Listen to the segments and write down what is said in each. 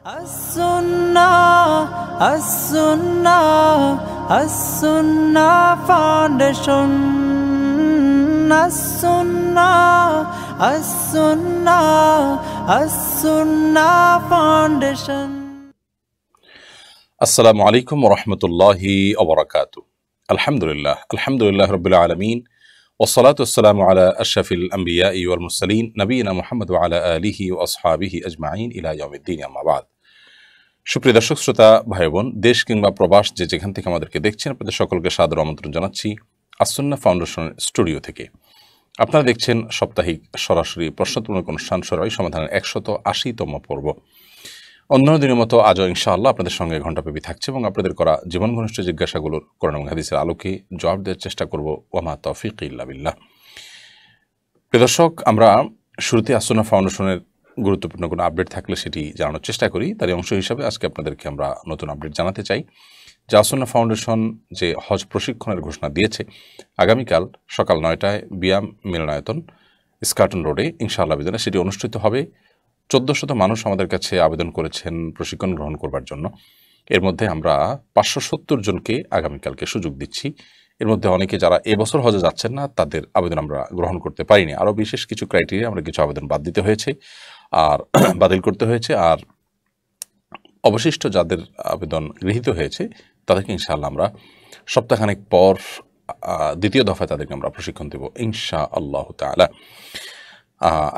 As-Sunnah, As-Sunnah, As-Sunnah Foundation. As-Sunnah, As-Sunnah, As-Sunnah Foundation. আসসালামু আলাইকুম ওয়া রাহমাতুল্লাহি ওয়া বারাকাতুহু। আলহামদুলিল্লাহ রাব্বিল আলামিন ওয়াসসালাতু ওয়াসসালামু আলা আশরাফিল আমবিয়াই ওয়াল মুরসালিন নবিয়িনা মুহাম্মদ ওয়া আলা আলিহি ওয়া আসহাবিহি আজমাইন ইলা ইয়াউমিদ্দিন, আম্মা বাদ। সুপ্রিয় দর্শক শ্রোতা ভাই বোন, দেশ কিংবা প্রবাস যে যেখান থেকে আমাদেরকে দেখছেন, আপনাদের সকলকে সাদর আমন্ত্রণ জানাচ্ছি আস-সুন্নাহ ফাউন্ডেশন স্টুডিও থেকে। আপনারা দেখছেন সাপ্তাহিক সরাসরি প্রশ্নোত্তর অনুষ্ঠান সরাই সমাধানের 180তম পর্ব। অন্য দিনের মতো আজও ইনশাআল্লাহ আপনাদের সঙ্গে ঘণ্টাব্যাপী থাকছে এবং আপনাদের করা জীবন ঘনিষ্ঠ জিজ্ঞাসাগুলোর কোরআন এবং হাদিসের আলোকে জবাব দেওয়ার চেষ্টা করব। ওয়ামা তৌফিক ইল্লা বিল্লাহ। প্রিয় দর্শক, আমরা শুরুতে আস-সুন্নাহ ফাউন্ডেশনের গুরুত্বপূর্ণ কোনো আপডেট থাকলে সেটি জানানোর চেষ্টা করি। তারই অংশ হিসাবে আজকে আপনাদেরকে আমরা নতুন আপডেট জানাতে চাই যে আস-সুন্নাহ ফাউন্ডেশন যে হজ প্রশিক্ষণের ঘোষণা দিয়েছে, আগামীকাল সকাল 9টায় বিয়াম মিলনায়তন স্কার্টন রোডে ইনশাআল্লাহ বিদিনে সেটি অনুষ্ঠিত হবে। 1400 মানুষ আমাদের কাছে আবেদন করেছেন প্রশিক্ষণ গ্রহণ করবার জন্য। এর মধ্যে আমরা 570 জনকে আগামীকালকে সুযোগ দিচ্ছি। এর মধ্যে অনেকে যারা এবছর হজে যাচ্ছেন না, তাদের আবেদন আমরা গ্রহণ করতে পারিনি। আরও বিশেষ কিছু ক্রাইটেরিয়া আমরা কিছু আবেদন বাদ দিতে হয়েছে আর বাতিল করতে হয়েছে। আর অবশিষ্ট যাদের আবেদন গৃহীত হয়েছে তাদেরকে ইনশাআল্লাহ আমরা সপ্তাহখানেক পর দ্বিতীয় দফায় তাদেরকে আমরা প্রশিক্ষণ দেব ইনশাআল্লাহ তাআলা।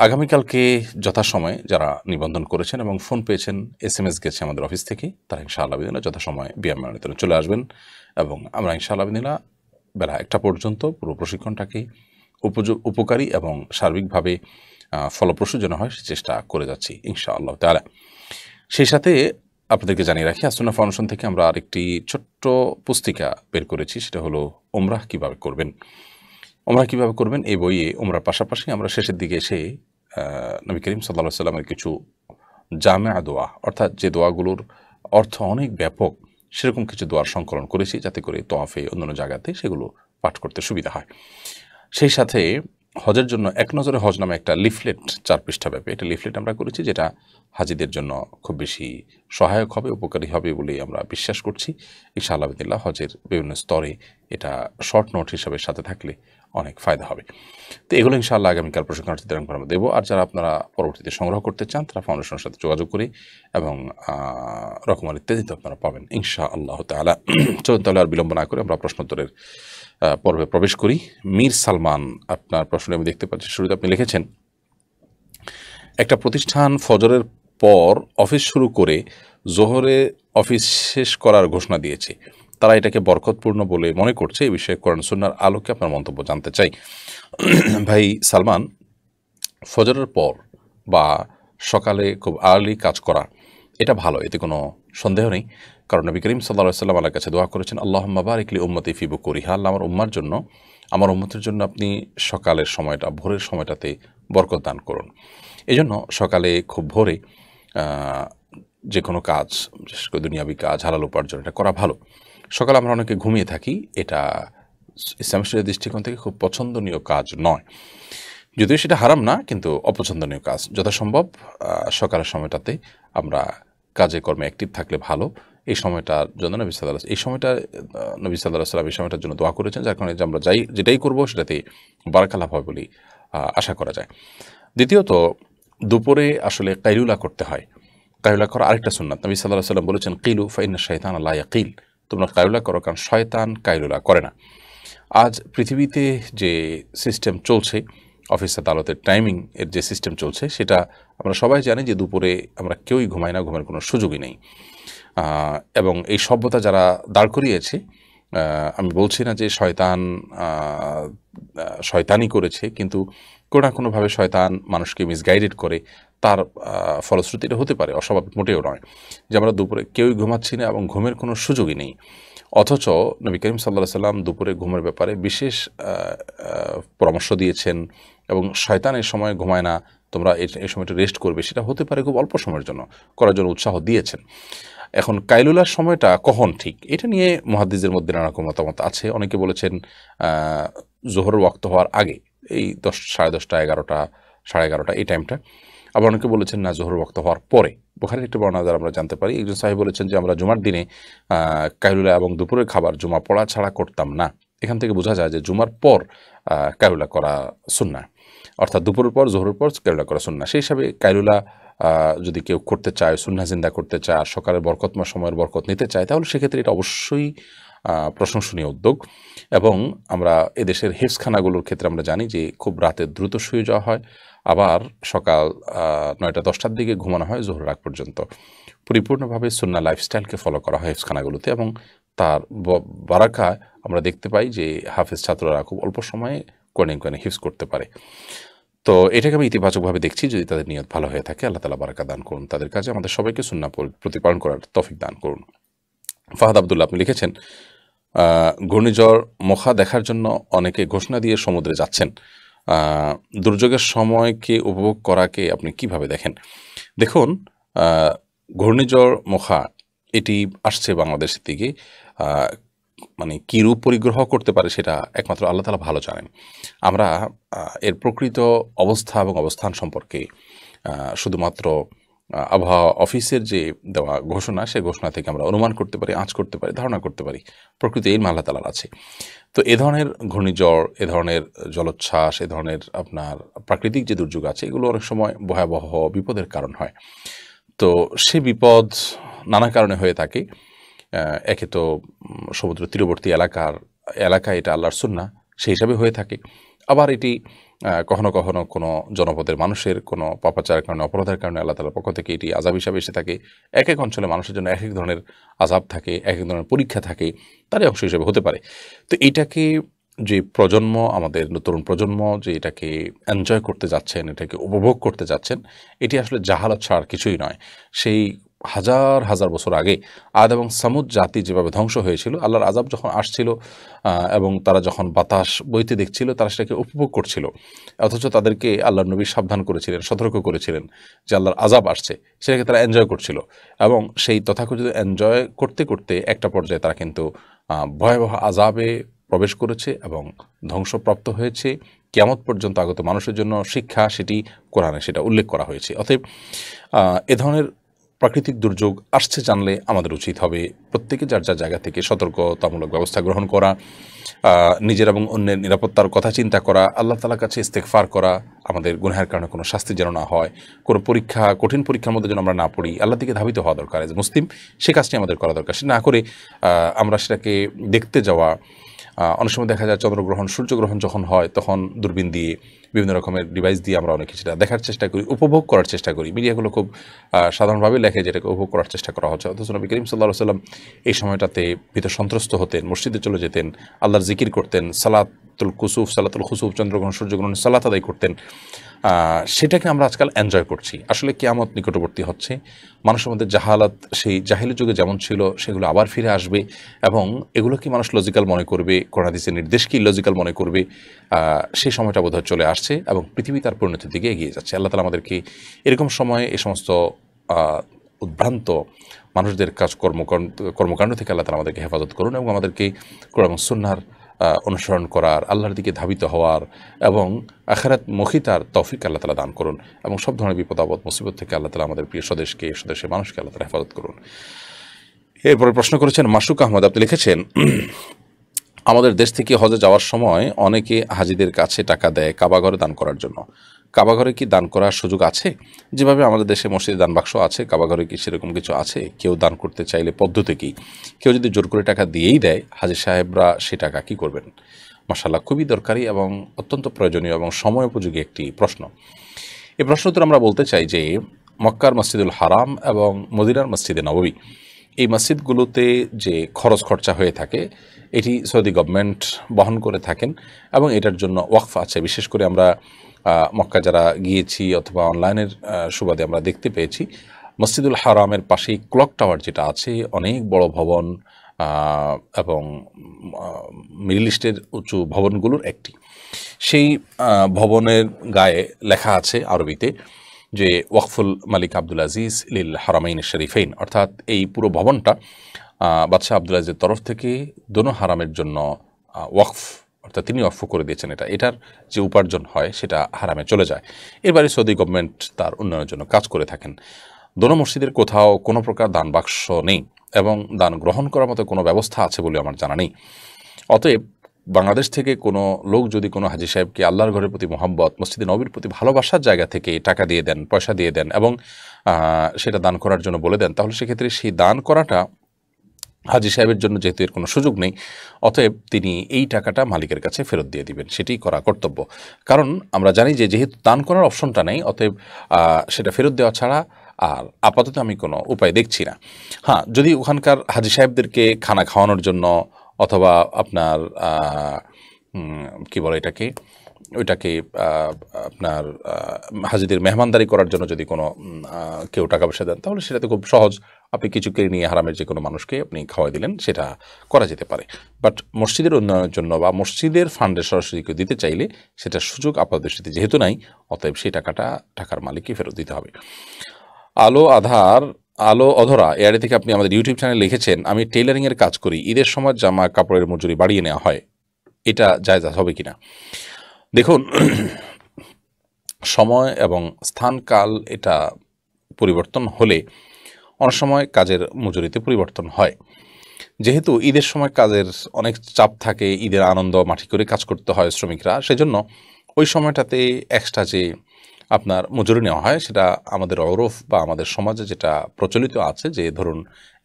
আগামীকালকে যথাসময়ে যারা নিবন্ধন করেছেন এবং ফোন পেয়েছেন, SMS গেছে আমাদের অফিস থেকে, তারা ইনশাআল্লাহ বিদিনা যথাসময়ে বিয়াম মিলনায়তনে চলে আসবেন এবং আমরা ইনশাআল্লাহ বিদিনা বেলা 1টা পর্যন্ত পুরো প্রশিক্ষণটাকে উপকারী এবং সার্বিকভাবে ফলপ্রসূ যেন হয় সে চেষ্টা করে যাচ্ছি ইনশাআল্লাহ তাআলা। সেই সাথে আপনাদেরকে জানিয়ে রাখি, আস-সুন্নাহ ফাউন্ডেশন থেকে আমরা আরেকটি ছোট্ট পুস্তিকা বের করেছি, সেটা হলো উমরাহ কীভাবে করবেন। উমরাহ কীভাবে করবেন এই বইয়ে উমরার পাশাপাশি আমরা শেষের দিকে এসে নবী করিম সাল্লাল্লাহু আলাইহি ওয়াসাল্লামের কিছু জামেআ দোয়া, অর্থাৎ যে দোয়াগুলোর অর্থ অনেক ব্যাপক, সেরকম কিছু দোয়ার সংকলন করেছি যাতে করে তোয়াফে অন্যান্য জায়গাতে সেগুলো পাঠ করতে সুবিধা হয়। সেই সাথে হজের জন্য এক নজরে হজ নামে একটা লিফলেট 4 পৃষ্ঠা ব্যাপী একটা লিফলেট আমরা করেছি, যেটা হাজিদের জন্য খুব বেশি সহায়ক হবে, উপকারী হবে বলেই আমরা বিশ্বাস করছি ইনশাআল্লাহ বিদিল্লাহ। হজের বিভিন্ন স্তরে এটা শর্ট নোট হিসাবে সাথে থাকলে অনেক ফায়দা হবে। তো এগুলো ইনশাআল্লাহ আগামীকাল প্রশিক্ষণার্থীদের আমরা দেবো। আর যারা আপনারা পরবর্তীতে সংগ্রহ করতে চান তারা ফাউন্ডেশনের সাথে যোগাযোগ করে এবং রকমারি ইত্যাদিতে আপনারা পাবেন ইনশাআল্লাহ তাআলা। চলুন তাহলে আর বিলম্ব না করে আমরা প্রশ্নোত্তরের পর্বে প্রবেশ করি। মীর সালমান, আপনার প্রশ্নে আমি দেখতে পাচ্ছি শুরুতে আপনি লিখেছেন, একটা প্রতিষ্ঠান ফজরের পর অফিস শুরু করে জোহরে অফিস শেষ করার ঘোষণা দিয়েছে, তারা এটাকে বরকতপূর্ণ বলে মনে করছে। এই বিষয়ে কোরআন সুন্নাহর আলোকে আপনার মন্তব্য জানতে চাই। ভাই সালমান, ফজরের পর বা সকালে খুব আর্লি কাজ করা এটা ভালো, এতে কোনো সন্দেহ নেই। কারণ নবী করিম সাল্লাল্লাহু আলাইহি ওয়াসাল্লাম আল্লাহর কাছে দোয়া করেছেন, আল্লাহুম্মা বারিক লি উম্মতি ফি বুকুরিহা, আল্লাহ আমার উম্মার জন্য, আমার উম্মতের জন্য আপনি সকালের সময়টা, ভোরের সময়টাতে বরকত দান করুন। এই জন্য সকালে খুব ভোরে যে কোনো কাজ, বিশেষ করে দুনিয়াবি কাজ, হালাল উপার্জন, এটা করা ভালো। সকালে আমরা অনেকে ঘুমিয়ে থাকি, এটা ইসলামের দৃষ্টিকোণ থেকে খুব পছন্দনীয় কাজ নয়, যদিও সেটা হারাম না, কিন্তু অপছন্দনীয় কাজ। যথাসম্ভব সকালের সময়টাতে আমরা কাজে কর্মে অ্যাক্টিভ থাকলে ভালো। এই সময়টার জন্য নবী সাল্লাল্লাহু আলাইহি ওয়াসাল্লাম এই সময়টার জন্য দোয়া করেছেন, যার কারণে আমরা যেটাই করবো সেটাতে বারাকা লাভ হয় বলে আশা করা যায়। দ্বিতীয়ত, দুপুরে আসলে কাইলুলা করতে হয়। কাইলুলা করা আরেকটা সুন্নাত। নবী সাল্লাল্লাহু আলাইহি ওয়াসাল্লাম বলেছেন, কিলু ফাইন্না শাইতানা লা ইয়াকিল, তোমরা কাইলুলা করো কারণ শয়তান কাইলুলা করে না। আজ পৃথিবীতে যে সিস্টেম চলছে, অফিস আদালতের টাইমিং এর যে সিস্টেম চলছে, সেটা আমরা সবাই জানি যে দুপুরে আমরা কেউই ঘুমাই না, ঘুমের কোনো সুযোগই নেই। এবং এই সভ্যতা যারা দাঁড় করিয়েছে, আমি বলছি না যে শয়তানি করেছে, কিন্তু কোনো না কোনোভাবে শয়তান মানুষকে মিসগাইডেড করে, তার ফলশ্রুতিটা হতে পারে, অস্বাভাবিক মোটেও নয়, যে আমরা দুপুরে কেউই ঘুমাচ্ছি না এবং ঘুমের কোনো সুযোগই নেই। অথচ নবী করিম সাল্লাল্লাহু আলাইহি ওয়াসাল্লাম দুপুরে ঘুমের ব্যাপারে বিশেষ পরামর্শ দিয়েছেন এবং শয়তানের সময় ঘুমায় না, তোমরা এই সময়টা রেস্ট করবে, সেটা হতে পারে খুব অল্প সময়ের জন্য, করার জন্য উৎসাহ দিয়েছেন। এখন কাইলুলার সময়টা কখন ঠিক, এটা নিয়ে মুহাদ্দিসদের মধ্যে নানা রকম মতামত আছে। অনেকে বলেছেন জোহরের ওয়াক্ত হওয়ার আগে, এই 10, সাড়ে 10টা, 11টা, সাড়ে 11টা এই টাইমটা। আবার অনেকে বলেছেন না জোহর ওয়াক্ত হওয়ার পরে। বুখারীর একটি বর্ণনা দ্বারা আমরা জানতে পারি একজন সাহাবী বলেছেন যে আমরা জুমার দিনে কাইলুলা এবং দুপুরের খাবার জুমা পড়া ছাড়া করতাম না। এখান থেকে বোঝা যায় যে জুমার পর কাইলুলা করা সুন্নাহ, অর্থাৎ দুপুরের পর জোহরের পর কাইলুলা করা সুন্নাহ। সেই হিসাবে কাইলুলা যদি কেউ করতে চায়, সুন্নাহ জিন্দা করতে চায়, আর সকালের বরকতময় সময়ের বরকত নিতে চায়, তাহলে সেক্ষেত্রে এটা অবশ্যই প্রশংসনীয় উদ্যোগ। এবং আমরা এদেশের হিফজখানাগুলোর ক্ষেত্রে আমরা জানি যে খুব রাতে দ্রুত শুয়ে যাওয়া হয়, আবার সকাল 9টা-10টার দিকে ঘুমানো হয় জোহরের আগ পর্যন্ত। পরিপূর্ণভাবে সুন্নাহ লাইফস্টাইলকে ফলো করা হয় হিফজখানাগুলোতে, এবং তার বারাকায় আমরা দেখতে পাই যে হাফেজ ছাত্ররা খুব অল্প সময়ে কোরআন হিফজ করতে পারে। তো এটাকে আমি ইতিবাচকভাবে দেখছি, যদি তাদের নিয়ত ভালো হয়ে থাকে। আল্লাহ তাআলা বারাকা দান করুন তাদের কাজে, আমাদের সবাইকে সুন্নাহ প্রতিপালন করার তৌফিক দান করুন। ফাহাদ আব্দুল্লাহ আপনি লিখেছেন, ঘূর্ণিঝড় মোখা দেখার জন্য অনেকে ঘোষণা দিয়ে সমুদ্রে যাচ্ছেন। দুর্যোগের সময়কে উপভোগ করাকে আপনি কিভাবে দেখেন? দেখুন, ঘূর্ণিঝড় মোখা এটি আসছে বাংলাদেশের দিকে, মানে কী রূপ পরিগ্রহ করতে পারে সেটা একমাত্র আল্লাহ তাআলা ভালো জানেন। আমরা এর প্রকৃত অবস্থা এবং অবস্থান সম্পর্কে শুধুমাত্র আবহাওয়া অফিসের যে দেওয়া ঘোষণা, সে ঘোষণা থেকে আমরা অনুমান করতে পারি, আঁচ করতে পারি, ধারণা করতে পারি। প্রকৃতি এই আল্লাহ তাআলার আছে। তো এ ধরনের ঘূর্ণিঝড়, এ ধরনের জলোচ্ছ্বাস, এ ধরনের আপনার প্রাকৃতিক যে দুর্যোগ আছে, এগুলো অনেক সময় ভয়াবহ বিপদের কারণ হয়। তো সে বিপদ নানা কারণে হয়ে থাকে। একে তো সমুদ্র তীরবর্তী এলাকায় এটা আল্লাহর সুন্নাহ, সেই হিসাবে হয়ে থাকে। আবার এটি কখনো কখনো কোনো জনপদের মানুষের কোনো পাপাচারের কারণে, অপরাধের কারণে আল্লাহ তাআলার পক্ষ থেকে এটি আযাব হিসাবে এসে থাকে। এক এক অঞ্চলে মানুষের জন্য এক এক ধরনের আযাব থাকে, এক এক ধরনের পরীক্ষা থাকে, তারই অংশ হিসেবে হতে পারে। তো এইটাকে যে প্রজন্ম, আমাদের তরুণ প্রজন্ম যে এটাকে এনজয় করতে যাচ্ছেন, এটাকে উপভোগ করতে যাচ্ছেন, এটি আসলে জাহালত ছাড়া কিছুই নয়। সেই হাজার হাজার বছর আগে আদ এবং সামুদ জাতি যেভাবে ধ্বংস হয়েছিল, আল্লাহর আযাব যখন আসছিল এবং তারা যখন বাতাস বইতে দেখছিল, তারা সেটাকে উপভোগ করছিল। অথচ তাদেরকে আল্লাহর নবী সাবধান করেছিলেন, সতর্ক করেছিলেন যে আল্লাহর আযাব আসছে, সেটাকে তারা এনজয় করছিল। এবং সেই তথাকথিত এনজয় করতে করতে একটা পর্যায়ে তারা কিন্তু ভয়াবহ আযাবে প্রবেশ করেছে এবং ধ্বংসপ্রাপ্ত হয়েছে। কিয়ামত পর্যন্ত আগত মানুষের জন্য শিক্ষা, সেটি কোরআনে সেটা উল্লেখ করা হয়েছে। অতএব এ ধরনের প্রাকৃতিক দুর্যোগ আসছে জানলে আমাদের উচিত হবে প্রত্যেকে যার যার জায়গা থেকে সতর্কতামূলক ব্যবস্থা গ্রহণ করা, নিজের এবং অন্যের নিরাপত্তার কথা চিন্তা করা, আল্লাহ তাআলার কাছে ইস্তেগফার করা, আমাদের গুনাহের কারণে কোনো শাস্তি যেন না হয়, কোনো পরীক্ষা, কঠিন পরীক্ষার মধ্যে যেন আমরা না পড়ি, আল্লাহর দিকে ধাবিত হওয়া দরকার। এজ মুসলিম সে কাজটি আমাদের করা দরকার। সে না করে আমরা সেটাকে দেখতে যাওয়া। অনেক সময় দেখা যায় চন্দ্রগ্রহণ, সূর্যগ্রহণ যখন হয়, তখন দূরবীন দিয়ে, বিভিন্ন রকমের ডিভাইস দিয়ে আমরা অনেক কিছুটা দেখার চেষ্টা করি, উপভোগ করার চেষ্টা করি। মিডিয়াগুলো খুব সাধারণভাবে লেখে যেটাকে উপভোগ করার চেষ্টা করা হচ্ছে। অথচ নবী করিম সাল্লাল্লাহু আলাইহি ওয়াসাল্লাম এই সময়টাতে ভীত সন্ত্রস্ত হতেন, মসজিদে চলে যেতেন, আল্লাহর জিকির করতেন, সালাতুল খুসুফ, চন্দ্রগ্রহণ, সূর্যগ্রহণ সালাত আদায় করতেন। সেটাকে আমরা আজকাল এনজয় করছি। আসলে কিয়ামত নিকটবর্তী হচ্ছে, মানুষের মধ্যে জাহালাত সেই জাহিলি যুগে যেমন ছিল সেগুলো আবার ফিরে আসবে, এবং এগুলো কি মানুষ লজিক্যাল মনে করবে, কোরআন হাদিসের নির্দেশ কি লজিক্যাল মনে করবে, সেই সময়টা বোধহয় চলে আসছে এবং পৃথিবী তার পরিণতির দিকে এগিয়ে যাচ্ছে। আল্লাহ তাআলা আমাদেরকে এরকম সময়ে এই সমস্ত উদ্ভ্রান্ত মানুষদের কর্মকাণ্ড থেকে আল্লাহ তাআলা আমাদেরকে হেফাজত করুন, এবং আমাদেরকে কোরআন এবং সুন্নাহর অনুসরণ করার, আল্লাহর দিকে ধাবিত হওয়ার এবং আখিরাত মুখিতার তৌফিক আল্লাহ তাআলা দান করুন, এবং সব ধরনের বিপদ আপদ মুসিবত থেকে আল্লাহ তাআলা আমাদের প্রিয় স্বদেশের মানুষকে আল্লাহ তাআলা হেফাজত করুন। এরপরে প্রশ্ন করেছেন মাসুক আহমদ, আপনি লিখেছেন, আমাদের দেশ থেকে হজে যাওয়ার সময় অনেকে হাজিদের কাছে টাকা দেয় কাবাঘরে দান করার জন্য। কাবাঘরে কি দান করার সুযোগ আছে? যেভাবে আমাদের দেশে মসজিদে দান বাক্স আছে, কাবাঘরে কি সেরকম কিছু আছে? কেউ দান করতে চাইলে পদ্ধতি কি? কেউ যদি জোর করে টাকা দিয়েই দেয়, হাজী সাহেবরা সে টাকা কি করবেন? মাশাআল্লাহ, খুবই দরকারি এবং অত্যন্ত প্রয়োজনীয় এবং সময় উপযোগী একটি প্রশ্ন। এই প্রশ্ন উত্তর আমরা বলতে চাই যে মক্কার মসজিদুল হারাম এবং মদিনার মসজিদে নববী, এই মসজিদগুলোতে যে খরচ খরচা হয়ে থাকে, এটি সৌদি গভর্নমেন্ট বহন করে থাকেন, এবং এটার জন্য ওয়াকফ আছে। বিশেষ করে আমরা মক্কা যারা গিয়েছি অথবা অনলাইনের সুবাদে আমরা দেখতে পেয়েছি, মসজিদুল হারামের পাশেই ক্লক টাওয়ার যেটা আছে, অনেক বড় ভবন এবং মিডল ইস্টের উঁচু ভবনগুলোর একটি। সেই ভবনের গায়ে লেখা আছে আরবিতে যে ওয়াকফুল মালিক আব্দুল আজিজ লিল হারামাইন শরীফাইন, অর্থাৎ এই পুরো ভবনটা বাদশাহ আব্দুল আজিজের তরফ থেকে দোনো হারামের জন্য ওয়াকফ অর্থাৎ তিনি ওয়াকফ করে দিয়েছেন, এটার যে উপার্জন হয় সেটা হারামে চলে যায়। এর বাইরে সৌদি গভর্নমেন্ট তার উন্নয়নের জন্য কাজ করে থাকেন। দোনো মসজিদের কোথাও কোনো প্রকার দান বাক্স নেই এবং দান গ্রহণ করার মতো কোনো ব্যবস্থা আছে বলে আমার জানা নেই। অতএব বাংলাদেশ থেকে কোনো লোক যদি কোনো হাজী সাহেবকে আল্লাহর ঘরের প্রতি মোহাব্বত, মসজিদে নবীর প্রতি ভালোবাসার জায়গা থেকে টাকা দিয়ে দেন, পয়সা দিয়ে দেন এবং সেটা দান করার জন্য বলে দেন, তাহলে সেক্ষেত্রে সেই দান করাটা হাজী সাহেবের জন্য যেহেতু এর কোনো সুযোগ নেই, অতএব তিনি এই টাকাটা মালিকের কাছে ফেরত দিয়ে দিবেন, সেটাই করা কর্তব্য। কারণ আমরা জানি যে যেহেতু দান করার অপশনটা নেই, অতএব সেটা ফেরত দেওয়া ছাড়া আর আপাতত আমি কোনো উপায় দেখছি না। হ্যাঁ, যদি ওখানকার হাজী সাহেবদেরকে খানা খাওয়ানোর জন্য অথবা আপনার কি বলে ওইটাকে আপনার হাজিদের মেহমানদারি করার জন্য যদি কোনো কেউ টাকা পয়সা দেন, তাহলে সেটাতে খুব সহজ, আপনি কিছু কিনে নিয়ে হারামের যে কোনো মানুষকে আপনি খাওয়াই দিলেন, সেটা করা যেতে পারে। বাট মসজিদের উন্নয়নের জন্য বা মসজিদের ফান্ডে সরাসরি কেউ দিতে চাইলে সেটার সুযোগ আপাত দৃষ্টিতে যেহেতু নাই, অতএব সেই টাকার মালিককে ফেরত দিতে হবে। আলো অধরা এআরডি থেকে আপনি আমাদের ইউটিউব চ্যানেলে লিখেছেন, আমি টেইলারিংয়ের কাজ করি, ঈদের সময় জামা কাপড়ের মজুরি বাড়িয়ে নেওয়া হয়, এটা জায়েজ হবে কিনা? দেখুন, সময় এবং স্থানকাল এটা পরিবর্তন হলে অনেক সময় কাজের মজুরিতে পরিবর্তন হয়। যেহেতু ঈদের সময় কাজের অনেক চাপ থাকে, ঈদের আনন্দ মাটি করে কাজ করতে হয় শ্রমিকরা, সেজন্য ওই সময়টাতে এক্সট্রা যে আপনার মজুরি নেওয়া হয়, সেটা আমাদের অরফ বা আমাদের সমাজে যেটা প্রচলিত আছে যে ধরুন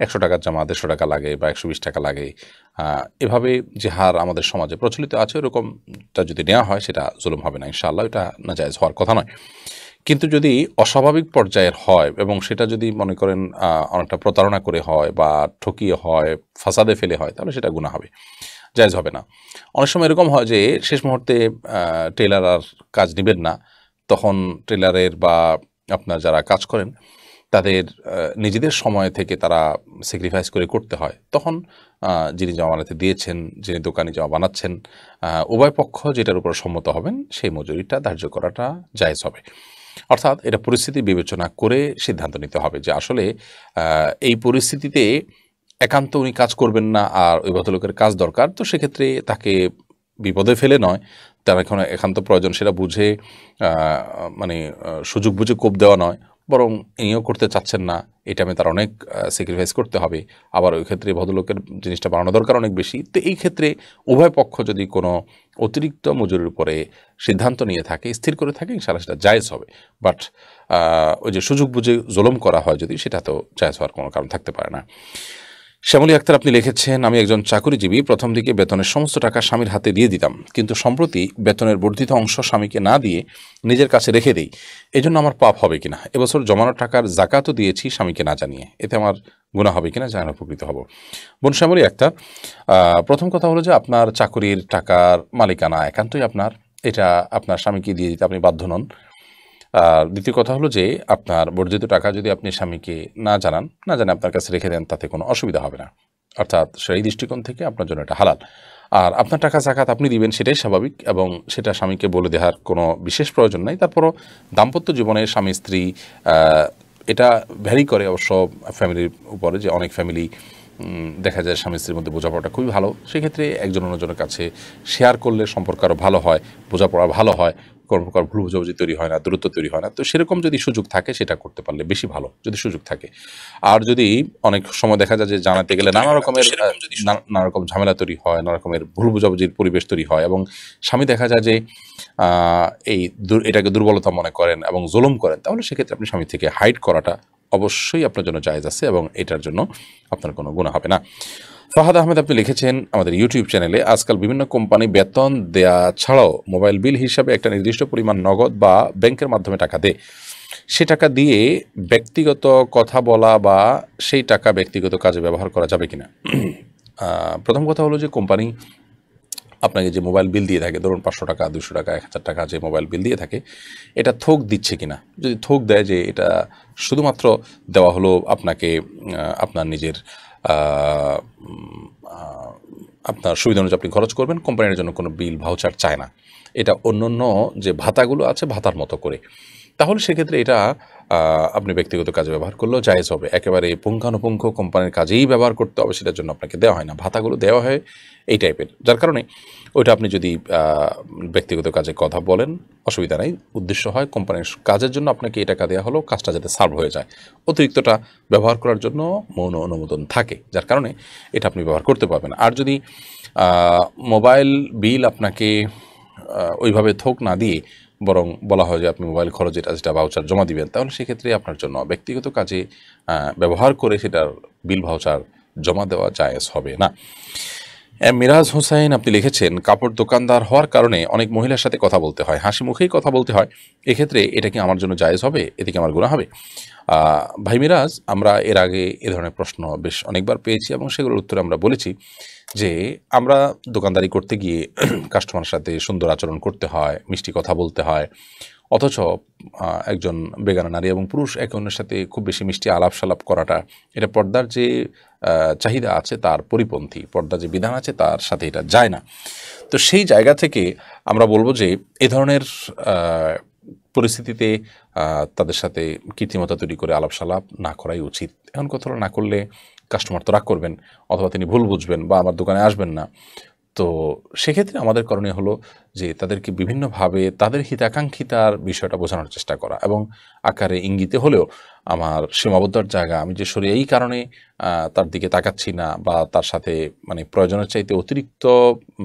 100 টাকার জামা 150 টাকা লাগে বা 120 টাকা লাগে, এভাবে যে হার আমাদের সমাজে প্রচলিত আছে ওরকমটা যদি নেওয়া হয় সেটা জুলুম হবে না ইনশাআল্লাহ, এটা নাজায়েজ হওয়ার কথা নয়। কিন্তু যদি অস্বাভাবিক পর্যায়ের হয় এবং সেটা যদি মনে করেন অনেকটা প্রতারণা করে হয় বা ঠকিয়ে হয়, ফাসাদে ফেলে হয়, তাহলে সেটা গুনাহ হবে, জায়েজ হবে না। অনেক সময় এরকম হয় যে শেষ মুহূর্তে টেলার আর কাজ নেবেন না, তখন টেলারের বা আপনার যারা কাজ করেন তাদের নিজেদের সময় থেকে তারা স্যাক্রিফাইস করে করতে হয়, তখন যিনি জামা বানাতে দিয়েছেন, যিনি দোকানি জামা বানাচ্ছেন, উভয় পক্ষ যেটার উপর সম্মত হবেন সেই মজুরিটা ধার্য করাটা জায়েজ হবে। অর্থাৎ এটা পরিস্থিতি বিবেচনা করে সিদ্ধান্ত নিতে হবে যে আসলে এই পরিস্থিতিতে একান্ত উনি কাজ করবেন না আর ওই ভদ্রলোকের কাজ দরকার, তো সেক্ষেত্রে তাকে বিপদে ফেলে নয়, তার এখন একান্ত প্রয়োজন সেটা বুঝে মানে সুযোগ বুঝে কোপ দেওয়া নয়, বরং ইনিও করতে চাচ্ছেন না, এটা আমি তার অনেক স্যাক্রিফাইস করতে হবে, আবার ওই ক্ষেত্রে ভদ্রলোকের জিনিসটা বাড়ানো দরকার অনেক বেশি। তো এই ক্ষেত্রে উভয় পক্ষ যদি কোনো অতিরিক্ত মজুরির উপরে সিদ্ধান্ত নিয়ে থাকে, স্থির করে থাকে, ইনশাআল্লাহ সেটা জায়েজ হবে। বাট ওই যে সুযোগ বুঝে জুলুম করা হয় যদি, সেটা তো জায়েজ হওয়ার কোনো কারণ থাকতে পারে না। শ্যামলী আক্তার আপনি লিখেছেন, আমি একজন চাকরিজীবী, প্রথম দিকে বেতনের সমস্ত টাকা স্বামীর হাতে দিয়ে দিতাম, কিন্তু সম্প্রতি বেতনের বর্ধিত অংশ স্বামীকে না দিয়ে নিজের কাছে রেখে দিই, এজন্য আমার পাপ হবে কিনা? এবছর জমানো টাকার জাকাতও দিয়েছি স্বামীকে না জানিয়ে, এতে আমার গুনাহ হবে কিনা জানার উপকৃত হব। বোন শ্যামলী আক্তার, প্রথম কথা হলো যে আপনার চাকরির টাকার মালিকানা একান্তই আপনার, এটা আপনার স্বামীকে দিয়ে দিতে আপনি বাধ্য নন। দ্বিতীয় কথা হলো যে আপনার বর্ধিত টাকা যদি আপনি স্বামীকে না জানে আপনার কাছে রেখে দেন, তাতে কোনো অসুবিধা হবে না, অর্থাৎ সেই দৃষ্টিকোণ থেকে আপনার জন্য এটা হালাল। আর আপনার টাকা জাকাত আপনি দিবেন, সেটাই স্বাভাবিক এবং সেটা স্বামীকে বলে দেওয়ার কোনো বিশেষ প্রয়োজন নাই। তারপরও দাম্পত্য জীবনে স্বামী স্ত্রী এটা ভ্যারি করে অবশ্য ফ্যামিলির উপরে, যে অনেক ফ্যামিলি দেখা যায় স্বামী স্ত্রীর মধ্যে বোঝাপড়াটা খুবই ভালো, সেক্ষেত্রে একজন অন্যজনের কাছে শেয়ার করলে সম্পর্ক আরও ভালো হয়, বোঝাপড়া ভালো হয়, কোনো প্রকার ভুল বোঝাবুঝি তৈরি হয় না, দূরত্ব তৈরি হয় না। তো সেরকম যদি সুযোগ থাকে সেটা করতে পারলে বেশি ভালো, যদি সুযোগ থাকে। আর যদি অনেক সময় দেখা যায় যে জানাতে গেলে নানা রকম ঝামেলা তৈরি হয়, নানা রকমের ভুল বোঝাবুঝির পরিবেশ তৈরি হয় এবং স্বামী দেখা যায় যে এটাকে দুর্বলতা মনে করেন এবং জুলুম করেন, তাহলে সেক্ষেত্রে আপনি স্বামী থেকে হাইড করাটা অবশ্যই আপনার জন্য জায়েজ আছে এবং এটার জন্য আপনার কোনো গুনাহ হবে না। ফাহাদ আহমেদ আপনি লিখেছেন আমাদের ইউটিউব চ্যানেলে, আজকাল বিভিন্ন কোম্পানি বেতন দেয়া ছাড়াও মোবাইল বিল হিসাবে একটা নির্দিষ্ট পরিমাণ নগদ বা ব্যাংকের মাধ্যমে টাকা দেয়, সে টাকা দিয়ে ব্যক্তিগত কথা বলা বা সেই টাকা ব্যক্তিগত কাজে ব্যবহার করা যাবে কিনা? প্রথম কথা হলো যে কোম্পানি আপনাকে যে মোবাইল বিল দিয়ে থাকে, ধরুন 500 টাকা 200 টাকা 1000 টাকা যে মোবাইল বিল দিয়ে থাকে, এটা থোক দিচ্ছে কিনা। যদি থোক দেয় যে এটা শুধুমাত্র দেওয়া হলো আপনাকে আপনার নিজের আপনার সুবিধা অনুযায়ী আপনি খরচ করবেন, কোম্পানির জন্য কোনো বিল ভাউচার চায় না, এটা অন্য যে ভাতাগুলো আছে ভাতার মতো করে, তাহলে সেক্ষেত্রে এটা আপনি ব্যক্তিগত কাজে ব্যবহার করলেও জায়েজ হবে। একেবারে পুঙ্খানুপুঙ্খ কোম্পানির কাজেই ব্যবহার করতে হবে সেটার জন্য আপনাকে দেওয়া হয় না, ভাতাগুলো দেওয়া হয় এই টাইপের, যার কারণে ওইটা আপনি যদি ব্যক্তিগত কাজে কথা বলেন অসুবিধা নাই। উদ্দেশ্য হয় কোম্পানির কাজের জন্য আপনাকে এই টাকা দেওয়া হলো, কাজটা যাতে সার্ভ হয়ে যায়, অতিরিক্তটা ব্যবহার করার জন্য মৌন অনুমোদন থাকে, যার কারণে এটা আপনি ব্যবহার করতে পারবেন। আর যদি মোবাইল বিল আপনাকে ওইভাবে থোক না দিয়ে বরং বলা হয় যে আপনি মোবাইল খরচের যেটা ভাউচার জমা দিবেন, তাহলে সেক্ষেত্রে আপনার জন্য ব্যক্তিগত কাজে ব্যবহার করে সেটার বিল ভাউচার জমা দেওয়া জায়েজ হবে না। মিরাজ হোসাইন আপনি লিখেছেন, কাপড় দোকানদার হওয়ার কারণে অনেক মহিলার সাথে কথা বলতে হয়, হাসি মুখেই কথা বলতে হয়, এক্ষেত্রে এটা কি আমার জন্য জায়েজ হবে? এতে কি আমার গুনাহ হবে? ভাই মিরাজ, আমরা এর আগে এ ধরনের প্রশ্ন বেশ অনেকবার পেয়েছি এবং সেগুলোর উত্তরে আমরা বলেছি যে আমরা দোকানদারি করতে গিয়ে কাস্টমারের সাথে সুন্দর আচরণ করতে হয়, মিষ্টি কথা বলতে হয়, অথচ একজন বেগানা নারী এবং পুরুষ একে অন্যের সাথে খুব বেশি মিষ্টি আলাপ সালাপ করাটা এটা পর্দার যে চাহিদা আছে তার পরিপন্থী, পর্দার যে বিধান আছে তার সাথে এটা যায় না। তো সেই জায়গা থেকে আমরা বলবো যে এ ধরনের পরিস্থিতিতে তাদের সাথে কৃত্রিমতা তৈরি করে আলাপ সালাপ না করাই উচিত। এমন কথা না করলে কাস্টমার তো রাগ করবেন, অথবা তিনি ভুল বুঝবেন বা আমার দোকানে আসবেন না। তো সেক্ষেত্রে আমাদের করণীয় হলো যে তাদেরকে বিভিন্নভাবে তাদের হিতাকাঙ্ক্ষিতার বিষয়টা বোঝানোর চেষ্টা করা, এবং আকারে ইঙ্গিতে হলেও আমার সীমাবদ্ধর জায়গা আমি যে সরে এই কারণে তার দিকে তাকাচ্ছি না, বা তার সাথে মানে প্রয়োজনের চাইতে অতিরিক্ত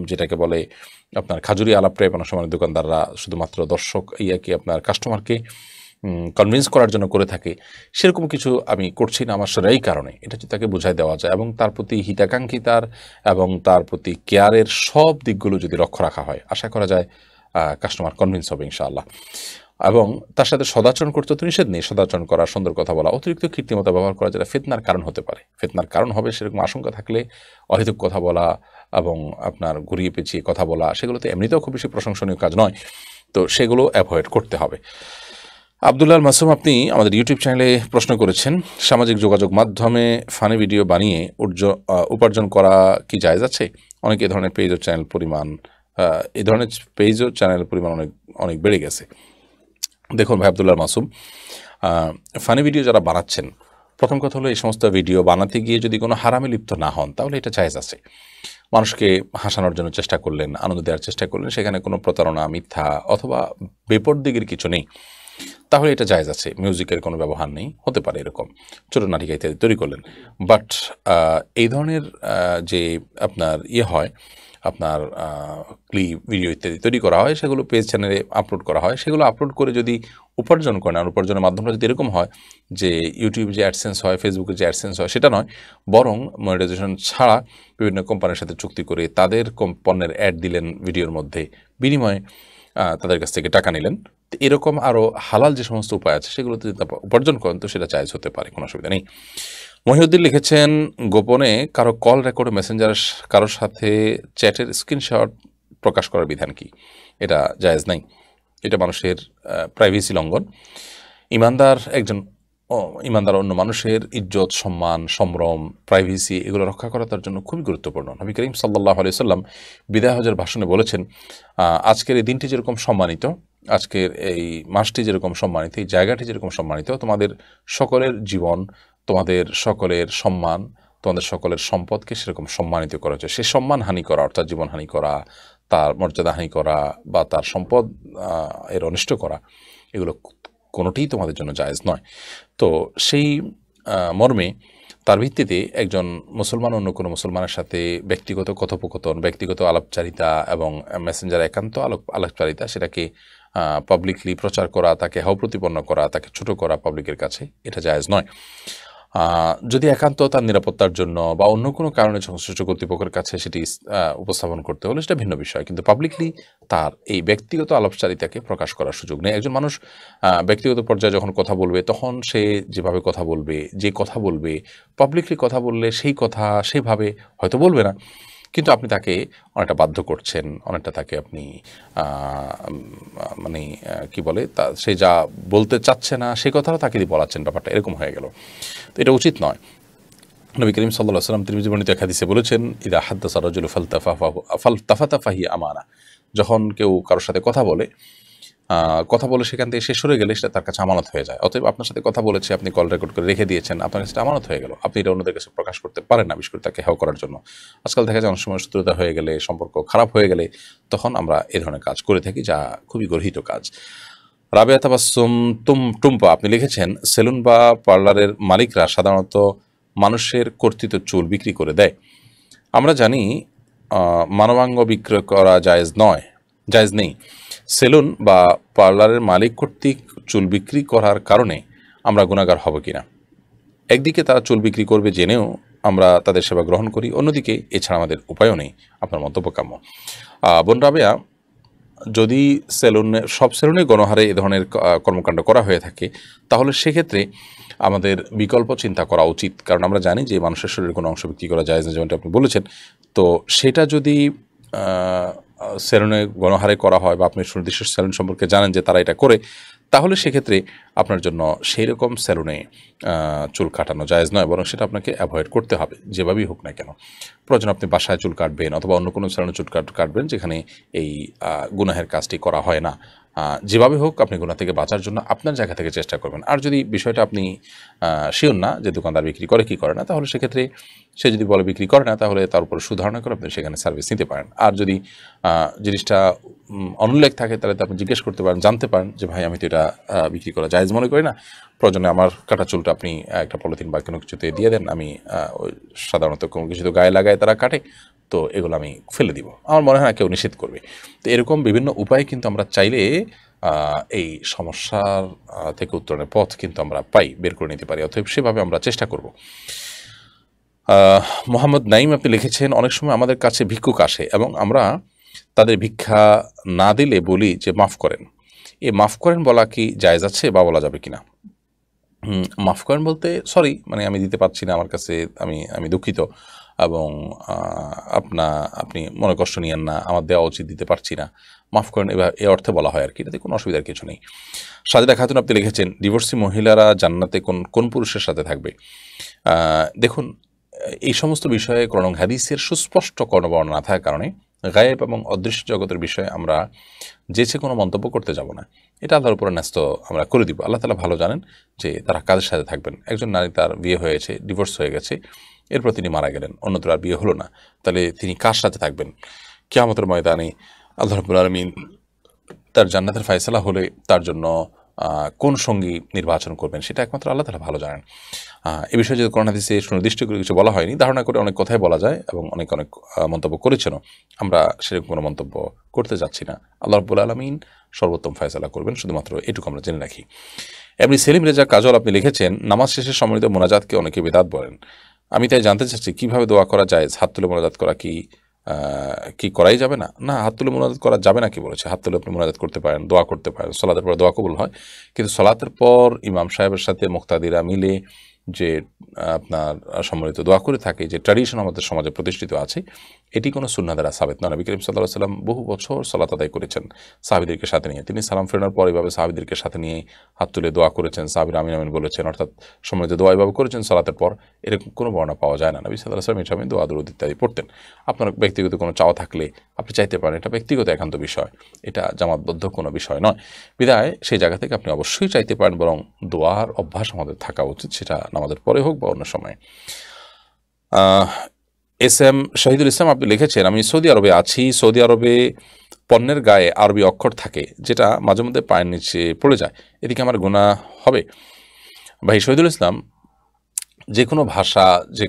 যেটাকে বলে আপনার খাজুরি আলাপ টাইপ অনেক সময় দোকানদাররা শুধুমাত্র দর্শক ইয়াকে আপনার কাস্টমারকে কনভিন্স করার জন্য করে থাকে, সেরকম কিছু আমি করছি না আমার সরে এই কারণে, এটা যদি তাকে বোঝাই দেওয়া যায় এবং তার প্রতি হিতাকাঙ্ক্ষিতার এবং তার প্রতি কেয়ারের সব দিকগুলো যদি লক্ষ্য রাখা হয়, আশা করা যায় কাস্টমার কনভিন্স হবে ইনশাআল্লাহ। এবং তার সাথে সদাচরণ করতে তো নিষেধ নেই, সদাচরণ করা, সুন্দর কথা বলা, অতিরিক্ত কৃত্রিমতা ব্যবহার করা যেটা ফিতনার কারণ হতে পারে, ফিতনার কারণ হবে সেরকম আশঙ্কা থাকলে অহেতুক কথা বলা এবং আপনার ঘুরিয়ে পেঁচিয়ে কথা বলা, সেগুলোতে এমনিতেও খুব বেশি প্রশংসনীয় কাজ নয়, তো সেগুলো অ্যাভয়েড করতে হবে। আব্দুল্লাহ মাসুম আপনি আমাদের ইউটিউব চ্যানেলে প্রশ্ন করেছেন, সামাজিক যোগাযোগ মাধ্যমে ফানি ভিডিও বানিয়ে উপার্জন করা কি জায়েজ আছে? অনেক এ ধরনের পেজ ও চ্যানেল পরিমাণ এই ধরনের পেজ ও চ্যানেলের পরিমাণ অনেক অনেক বেড়ে গেছে। দেখুন ভাই আব্দুল্লাহ মাসুম, ফানি ভিডিও যারা বানাচ্ছেন, প্রথম কথা হলো এই সমস্ত ভিডিও বানাতে গিয়ে যদি কোনো হারামে লিপ্ত না হন তাহলে এটা জায়েজ আছে। মানুষকে হাসানোর জন্য চেষ্টা করলেন, আনন্দ দেওয়ার চেষ্টা করলেন, সেখানে কোনো প্রতারণা, মিথ্যা অথবা বেপরদিগের কিছু নেই, তাহলে এটা জায়েজ আছে। মিউজিকের কোনো ব্যবহার নেই, হতে পারে এরকম ছোটো নাটিকা ইত্যাদি তৈরি করলেন, বাট এই ধরনের যে আপনার হয় আপনার ক্লিপ ভিডিও ইত্যাদি তৈরি করা হয়, সেগুলো পেজ চ্যানেলে আপলোড করা হয়, সেগুলো আপলোড করে যদি উপার্জন করেন, আর উপার্জনের মাধ্যমটা যদি এরকম হয় যে ইউটিউব যে অ্যাডসেন্স হয়, ফেসবুকে যে অ্যাডসেন্স হয় সেটা নয়, বরং মনিটাইজেশন ছাড়া বিভিন্ন কোম্পানির সাথে চুক্তি করে তাদের পণ্যের অ্যাড দিলেন ভিডিওর মধ্যে, বিনিময়ে তাদের কাছ থেকে টাকা নিলেন, এরকম আরও হালাল যে সমস্ত উপায় আছে সেগুলোতে যদি উপার্জন করেন তো সেটা জায়েজ হতে পারে, কোনো অসুবিধা নেই। মহিউদ্দিন লিখেছেন, গোপনে কারো কল রেকর্ড মেসেঞ্জারের কারোর সাথে চ্যাটের স্ক্রিনশট প্রকাশ করার বিধান কি? এটা জায়েজ নাই, এটা মানুষের প্রাইভেসি লঙ্ঘন। ইমানদার অন্য মানুষের ইজ্জত, সম্মান, সম্ভ্রম, প্রাইভেসি এগুলো রক্ষা করা তার জন্য খুবই গুরুত্বপূর্ণ। নবী করিম সাল্লাল্লাহু আলাইহি সাল্লাম বিদায় হজের ভাষণে বলেছেন, আজকের এই দিনটি যেরকম সম্মানিত, আজকের এই মাসটি যেরকম সম্মানিত, এই জায়গাটি যেরকম সম্মানিত, তোমাদের সকলের জীবন, তোমাদের সকলের সম্মান, তোমাদের সকলের সম্পদকে সেরকম সম্মানিত করা হচ্ছে। সে সম্মান হানি করা অর্থাৎ জীবন হানি করা, তার মর্যাদা হানি করা বা তার সম্পদ এর অনিষ্ট করা, এগুলো কোনোটিই তোমাদের জন্য জায়েজ নয়। তো সেই মর্মে তার ভিত্তিতে একজন মুসলমান অন্য কোনো মুসলমানের সাথে ব্যক্তিগত কথোপকথন, ব্যক্তিগত আলাপচারিতা এবং মেসেঞ্জার একান্ত আলাপচারিতা সেটাকে পাবলিকলি প্রচার করা, তাকে হাও প্রতিপন্ন করা, তাকে ছোট করা পাবলিকের কাছে, এটা জায়েজ নয়। যদি একান্ত তার নিরাপত্তার জন্য বা অন্য কোনো কারণে সংশ্লিষ্ট কর্তৃপক্ষের কাছে সেটি উপস্থাপন করতে হলে সেটা ভিন্ন বিষয়, কিন্তু পাবলিকলি তার এই ব্যক্তিগত আলাপচারিতাকে প্রকাশ করার সুযোগ নেই। একজন মানুষ ব্যক্তিগত পর্যায়ে যখন কথা বলবে তখন সে যেভাবে কথা বলবে, যে কথা বলবে, পাবলিকলি কথা বললে সেই কথা সেভাবে হয়তো বলবে না, কিন্তু আপনি তাকে অনেকটা বাধ্য করছেন, অনেকটা তাকে আপনি মানে কি বলে তা সে যা বলতে চাচ্ছে না সেই কথাটা তাকে দিয়ে বলাচ্ছেন, ব্যাপারটা এরকম হয়ে গেল, তো এটা উচিত নয়। নবী করিম সাল্লাল্লাহু আলাইহি ওয়াসাল্লাম তিরমিজি বর্ণিত এক হাদিসে বলেছেন, ইদা হাদ্দাসা রাজুলু ফালতাফাতা ফাহিয়া আমানা, যখন কেউ কারোর সাথে কথা বলে কথা বলে সেখান থেকে শেষ হয়ে গেলে সেটা তার কাছে আমানত হয়ে যায়। অতএব আপনার সাথে কথা বলেছে, আপনি কল রেকর্ড করে রেখে দিয়েছেন, আপনার কাছে আমানত হয়ে গেল, আপনি এটা অন্যদের কাছে প্রকাশ করতে পারেন না, বিশেষ করে তাকে হেয় করার জন্য। আজকাল দেখা যায় অনেক সময় শত্রুতা হয়ে গেলে, সম্পর্ক খারাপ হয়ে গেলে তখন আমরা এ ধরনের কাজ করে থাকি, যা খুবই গর্হিত কাজ। রাবেয়া তাবাসসুম টুম্পা আপনি লিখেছেন, সেলুন বা পার্লারের মালিকরা সাধারণত মানুষের কর্তৃত চুল বিক্রি করে দেয়। আমরা জানি মানবাঙ্গ বিক্রয় করা জায়েজ নেই। সেলুন বা পার্লারের মালিক কর্তৃক চুল বিক্রি করার কারণে আমরা গুনাহগার হব কিনা? একদিকে তারা চুল বিক্রি করবে জেনেও আমরা তাদের সেবা গ্রহণ করি, অন্যদিকে এছাড়া আমাদের উপায়ও নেই। আপনার মন্তব্য কাম্য। বোন রাবেয়া, যদি সব সেলুনে গণহারে এ ধরনের কর্মকাণ্ড করা হয়ে থাকে, তাহলে সেক্ষেত্রে আমাদের বিকল্প চিন্তা করা উচিত। কারণ আমরা জানি যে মানুষের শরীরের কোনো অংশ বিক্রি করা যায় না, যেমনটা আপনি বলেছেন। তো সেটা যদি সেলুনে গণহারে করা হয় বা আপনি সুনির্দিষ্ট সেলুন সম্পর্কে জানেন যে তারা এটা করে, তাহলে সেক্ষেত্রে আপনার জন্য সেই রকম সেলুনে চুল কাটানো জায়েজ নয়, বরং সেটা আপনাকে অ্যাভয়েড করতে হবে যেভাবেই হোক না কেন। প্রয়োজন আপনি বাসায় চুল কাটবেন অথবা অন্য কোনো সেলুনে চুল কাটবেন যেখানে এই গুনাহের কাজটি করা হয় না। যেভাবে হোক আপনি গুনাহ থেকে বাঁচার জন্য আপনার জায়গা থেকে চেষ্টা করবেন। আর যদি বিষয়টা আপনি শিওর না যে দোকানদার বিক্রি করে কি করে না, তাহলে সেক্ষেত্রে সে যদি বলে বিক্রি করে না, তাহলে তার উপর সুধারণা করে আপনি সেখানে সার্ভিস নিতে পারেন। আর যদি জিনিসটা অনুল্লেখ থাকে, তাহলে তো আপনি জিজ্ঞেস করতে পারেন, জানতে পারেন যে ভাই আমি তো এটা বিক্রি করা জায়েজ মনে করি না, প্রয়োজনে আমার কাটা চুলটা আপনি একটা পলিথিন বা কোনো কিছুতে দিয়ে দেন, আমি সাধারণত কোনো কিছু তো গায়ে লাগায় তারা কাটে, তো এগুলো আমি ফেলে দিব। আমার মনে হয় না কেউ নিষেধ করবে। তো এরকম বিভিন্ন উপায় কিন্তু আমরা চাইলে এই সমস্যার থেকে উত্তরণের পথ কিন্তু আমরা বের করে নিতে পারি। অতএব সেভাবে আমরা চেষ্টা করব। মোহাম্মদ নাইম আপনি লিখেছেন, অনেক সময় আমাদের কাছে ভিক্ষুক আসে এবং আমরা তাদের ভিক্ষা না দিলে বলি যে মাফ করেন। এ মাফ করেন বলা কি জায়েজ আছে বা বলা যাবে কিনা? মাফ করেন বলতে মানে আমি দিতে পারছি না, আমার কাছে আমি দুঃখিত, এবং আপনি মনে কষ্ট নিয়েন না, আমার দেওয়া উচিত, দিতে পারছি না, মাফ করেন, এ অর্থে বলা হয় আর কি। এটাতে কোনো অসুবিধার কিছু নেই। সাজেদা খাতুন আপনি লিখেছেন, ডিভোর্সি মহিলারা জান্নাতে কোন পুরুষের সাথে থাকবে? দেখুন, এই সমস্ত বিষয়ে কোরআন হাদিসের সুস্পষ্ট কর্ণবর্ণনা না থাকার কারণে গায়েব এবং অদৃশ্য জগতের বিষয়ে আমরা যেচে কোনো মন্তব্য করতে যাব না। এটা আল্লাহর উপরে ন্যস্ত আমরা করে দিব। আল্লাহ তাআলা ভালো জানেন যে তারা কাদের সাথে থাকবেন। একজন নারী, তার বিয়ে হয়েছে, ডিভোর্স হয়ে গেছে, এরপর তিনি মারা গেলেন, অন্যত্র আর বিয়ে হলো না, তাহলে তিনি কার সাথে থাকবেন? কিয়ামতের ময়দানে আল্লাহ রাব্বুল আলামিন তার জান্নাতের ফয়সালা হলে তার জন্য কোন সঙ্গী নির্বাচন করবেন সেটা একমাত্র আল্লাহ তাআলা ভালো জানেন। এ বিষয়ে যদি কোরআন হাদিসে সুনির্দিষ্ট করে কিছু বলা হয়নি, ধারণা করে অনেক কথাই বলা যায় এবং অনেক মন্তব্য করেছেনও। আমরা সেরকম কোনো মন্তব্য করতে যাচ্ছি না। আল্লাহ রাব্বুল আলামিন সর্বোত্তম ফয়সালা করবেন, শুধুমাত্র এটুকু আমরা জেনে রাখি। এমনি সেলিম রেজা কাজল আপনি লিখেছেন, নামাজ শেষে সম্মিলিত মোনাজাতকে অনেকে বিদআত বলেন। আমি তাই জানতে চাচ্ছি কিভাবে দোয়া করা যায়? হাত তুলে মোনাজাত করা কি করাই যাবে না? না, হাত তুলে মোনাজাত করা যাবে না। কি বলেছে? হাত তুলে আপনি মোনাজাত করতে পারেন, দোয়া করতে পারেন, সলাতের পর দোয়া কবুল হয়। কিন্তু সলাতের পর ইমাম সাহেবের সাথে মুক্তাদিরা মিলে যে আপনার সম্মিলিত দোয়া করে থাকে, যে ট্র্যাডিশন আমাদের সমাজে প্রতিষ্ঠিত আছে, এটি কোনো সুন্নাহ দ্বারা সাবিত নয়। নবী করিম সাল্লাল্লাহু আলাইহি ওয়াসাল্লাম বহু বছর সালাত আদায় করেছেন সাহাবীদেরকে সাথে নিয়ে। তিনি সালাম ফেরানোর পর এইভাবে সাহাবীদেরকে সাথে নিয়ে হাত তুলে দোয়া করেছেন, সাহাবীরা আমিন আমিন বলেছেন, অর্থাৎ সম্মিলিত দোয়া এইভাবে করেছেন সালাতের পর। এরকম কোনো বর্ণনা পাওয়া যায় না। নবী সাল্লাল্লাহু আলাইহি ওয়াসাল্লাম এসব দোয়া দরুদ ইত্যাদি পড়তেন। আপনার ব্যক্তিগত কোনো চাওয়া থাকলে আপনি চাইতে পারেন, এটা ব্যক্তিগত একান্ত বিষয়, এটা জামাতবদ্ধ কোনো বিষয় নয়। বিধায় সেই জায়গা থেকে আপনি অবশ্যই চাইতে পারেন, বরং দোয়ার অভ্যাস আমাদের থাকা উচিত, সেটা নামাজের পরে হোক বা অন্য সময়। এস.এম. শহীদুল ইসলাম আপনি লিখেছেন, আমি সৌদি আরবে আছি। সৌদি আরবে পণ্যের গায়ে আরবি অক্ষর থাকে, যেটা মাঝে মধ্যে পায়ের নিচে পড়ে যায়, এদিকে আমার গুনাহ হবে? ভাই শহীদুল ইসলাম, যে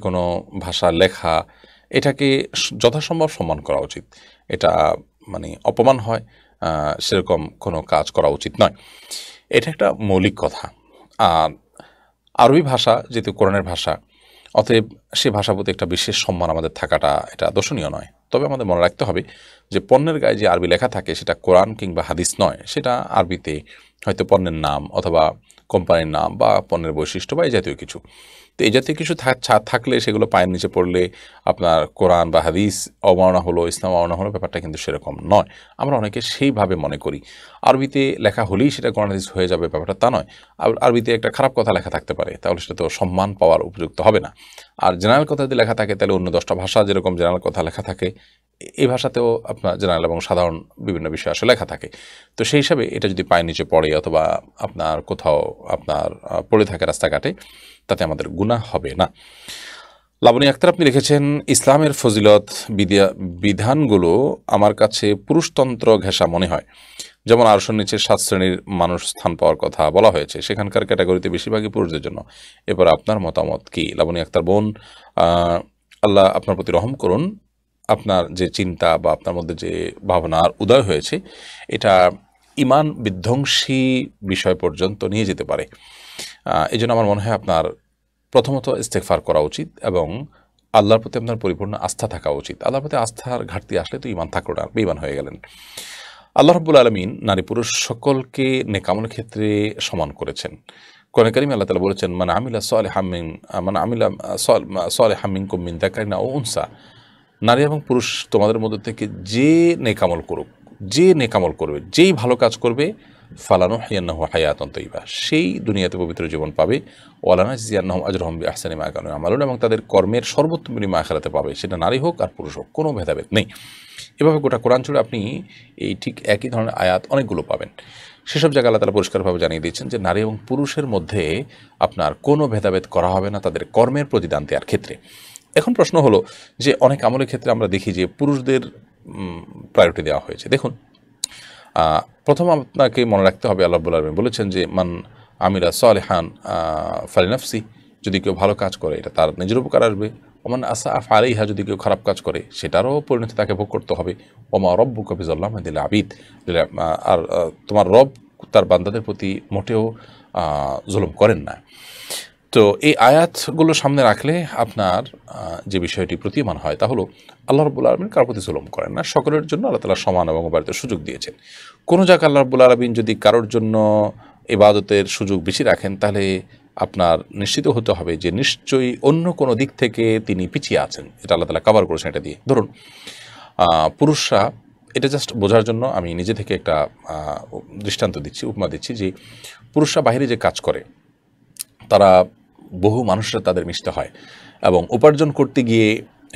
কোনো ভাষা লেখা, এটাকে যথাসম্ভব সম্মান করা উচিত। এটা অপমান হয় সেরকম কোনো কাজ করা উচিত নয়। এটা একটা মৌলিক কথা। আর আরবি ভাষা যেহেতু কোরআনের ভাষা, অতএব সে ভাষার প্রতি একটা বিশেষ সম্মান আমাদের থাকাটা এটা দর্শনীয় নয়। তবে আমাদের মনে রাখতে হবে যে পণ্যের গায়ে যে আরবি লেখা থাকে সেটা কোরআন কিংবা হাদিস নয়, সেটা আরবিতে হয়তো পণ্যের নাম অথবা কোম্পানির নাম বা পণ্যের বৈশিষ্ট্য বা এই জাতীয় কিছু। তো এই জাতীয় কিছু থাকলে সেগুলো পায়ের নিচে পড়লে আপনার কোরআন বা হাদিস অবমাননা হলো, ইসলাম অবমাননা হলো, ব্যাপারটা কিন্তু সেরকম নয়। আমরা অনেকে সেইভাবে মনে করি আরবিতে লেখা হলেই সেটা কোরআন হাদিস হয়ে যাবে, ব্যাপারটা তা নয়। আরবিতে একটা খারাপ কথা লেখা থাকতে পারে, তাহলে সেটা তো সম্মান পাওয়ার উপযুক্ত হবে না। আর জেনারেল কথা যদি লেখা থাকে তাহলে অন্য 10টা ভাষা যেরকম জেনারেল কথা লেখা থাকে, এই ভাষাতেও আপনার জেনারেল এবং সাধারণ বিভিন্ন বিষয় আসলে লেখা থাকে। তো সেই হিসাবে এটা যদি পায়ের নিচে পড়ে অথবা আপনার কোথাও আপনার পড়ে থাকে রাস্তাঘাটে, তাতে আমাদের গুনাহ হবে না। লাবণী আক্তার আপনি লিখেছেন, ইসলামের ফজিলত বিধানগুলো আমার কাছে পুরুষতন্ত্র ঘেঁষা মনে হয়। যেমন আরশের নিচে 7 শ্রেণীর মানুষ স্থান পাওয়ার কথা বলা হয়েছে, সেখানকার ক্যাটাগরিতে বেশিরভাগই পুরুষদের জন্য। এরপর আপনার মতামত কি? লাবণী আক্তার বোন, আল্লাহ আপনার প্রতি রহম করুন। আপনার যে চিন্তা বা আপনার মধ্যে যে ভাবনার উদয় হয়েছে, এটা ইমান বিধ্বংসী বিষয় পর্যন্ত নিয়ে যেতে পারে। এই জন্য আমার মনে হয় আপনার প্রথমত ইস্তেগফার করা উচিত এবং আল্লাহর প্রতি আপনার পরিপূর্ণ আস্থা থাকা উচিত। আল্লাহর প্রতি আস্থার ঘাটতি আসলে তো ইমান থাকলো না, বেঈমান হয়ে গেলেন। আল্লাহ রাব্বুল আলামিন নারী পুরুষ সকলকে নেকামলের ক্ষেত্রে সমান করেছেন। কোরআনে কারিমে আল্লাহ তাআলা বলেছেন, মান আমিলা সালিহাম মিনকুম মিন যাকারিন আও উনসা, নারী এবং পুরুষ তোমাদের মধ্যে থেকে যে নেকামল করুক, যে নেকামল করবে, যেই ভালো কাজ করবে, ফালানুহিয়ান্নাহু হায়াতান তাইয়্যিবা, সেই দুনিয়াতে পবিত্র জীবন পাবে। ওয়ালানাজজিয়ান্নাহুম আজরাহুম বিআহসানি মা কানু ইয়ামালুন, এবং তাদের কর্মের সর্বোত্তম বিনিময় আখিরাতে পাবে, সেটা নারী হোক আর পুরুষ হোক, কোনো ভেদাভেদ নেই। এভাবে গোটা কোরআন জুড়ে আপনি এই ঠিক একই ধরনের আয়াত অনেকগুলো পাবেন। সেসব জায়গায় আল্লাহ তাআলা পরিষ্কারভাবে জানিয়ে দিয়েছেন যে নারী এবং পুরুষের মধ্যে আপনার কোনো ভেদাভেদ করা হবে না তাদের কর্মের প্রতিদান দেওয়ার ক্ষেত্রে। এখন প্রশ্ন হলো যে অনেক আমলের ক্ষেত্রে আমরা দেখি যে পুরুষদের প্রায়োরিটি দেওয়া হয়েছে। দেখুন, প্রথম আপনাকে মনে রাখতে হবে আল্লাহ রাব্বুল আলামিন বলেছেন যে মান আমিলা সালিহান ফালিনাফসি, যদি কেউ ভালো কাজ করে এটা তার নিজের উপকার আসবে। ওমান আসা আলাইহা, যদি কেউ খারাপ কাজ করে সেটারও পরিণতি তাকে ভোগ করতে হবে। ওমা রব্বুকা বিযাল্লামিন লিল আবিদ, আর তোমার রব তার বান্দাদের প্রতি মোটেও জুলুম করেন না। তো এই আয়াতগুলো সামনে রাখলে আপনার যে বিষয়টি প্রতীয়মান হয় তা হলো আল্লাহ রাব্বুল আলামিন কারোর প্রতি জুলুম করেন না, সকলের জন্য আল্লাহ তাআলা সমান এবং অবারিত সুযোগ দিয়েছেন। কোনো জায়গায় আল্লাহ রাব্বুল আলামিন যদি কারোর জন্য ইবাদতের সুযোগ বেশি রাখেন, তাহলে আপনার নিশ্চিত হতে হবে যে নিশ্চয়ই অন্য কোনো দিক থেকে তিনি পিছিয়ে আছেন। এটা আল্লাহ তাআলা কভার করেছেন এটা দিয়ে। ধরুন, পুরুষরা, এটা জাস্ট বোঝার জন্য আমি নিজে থেকে একটা দৃষ্টান্ত দিচ্ছি, উপমা দিচ্ছি, যে পুরুষরা বাইরে যে কাজ করে তারা বহু মানুষরা তাদের মিশতে হয় এবং উপার্জন করতে গিয়ে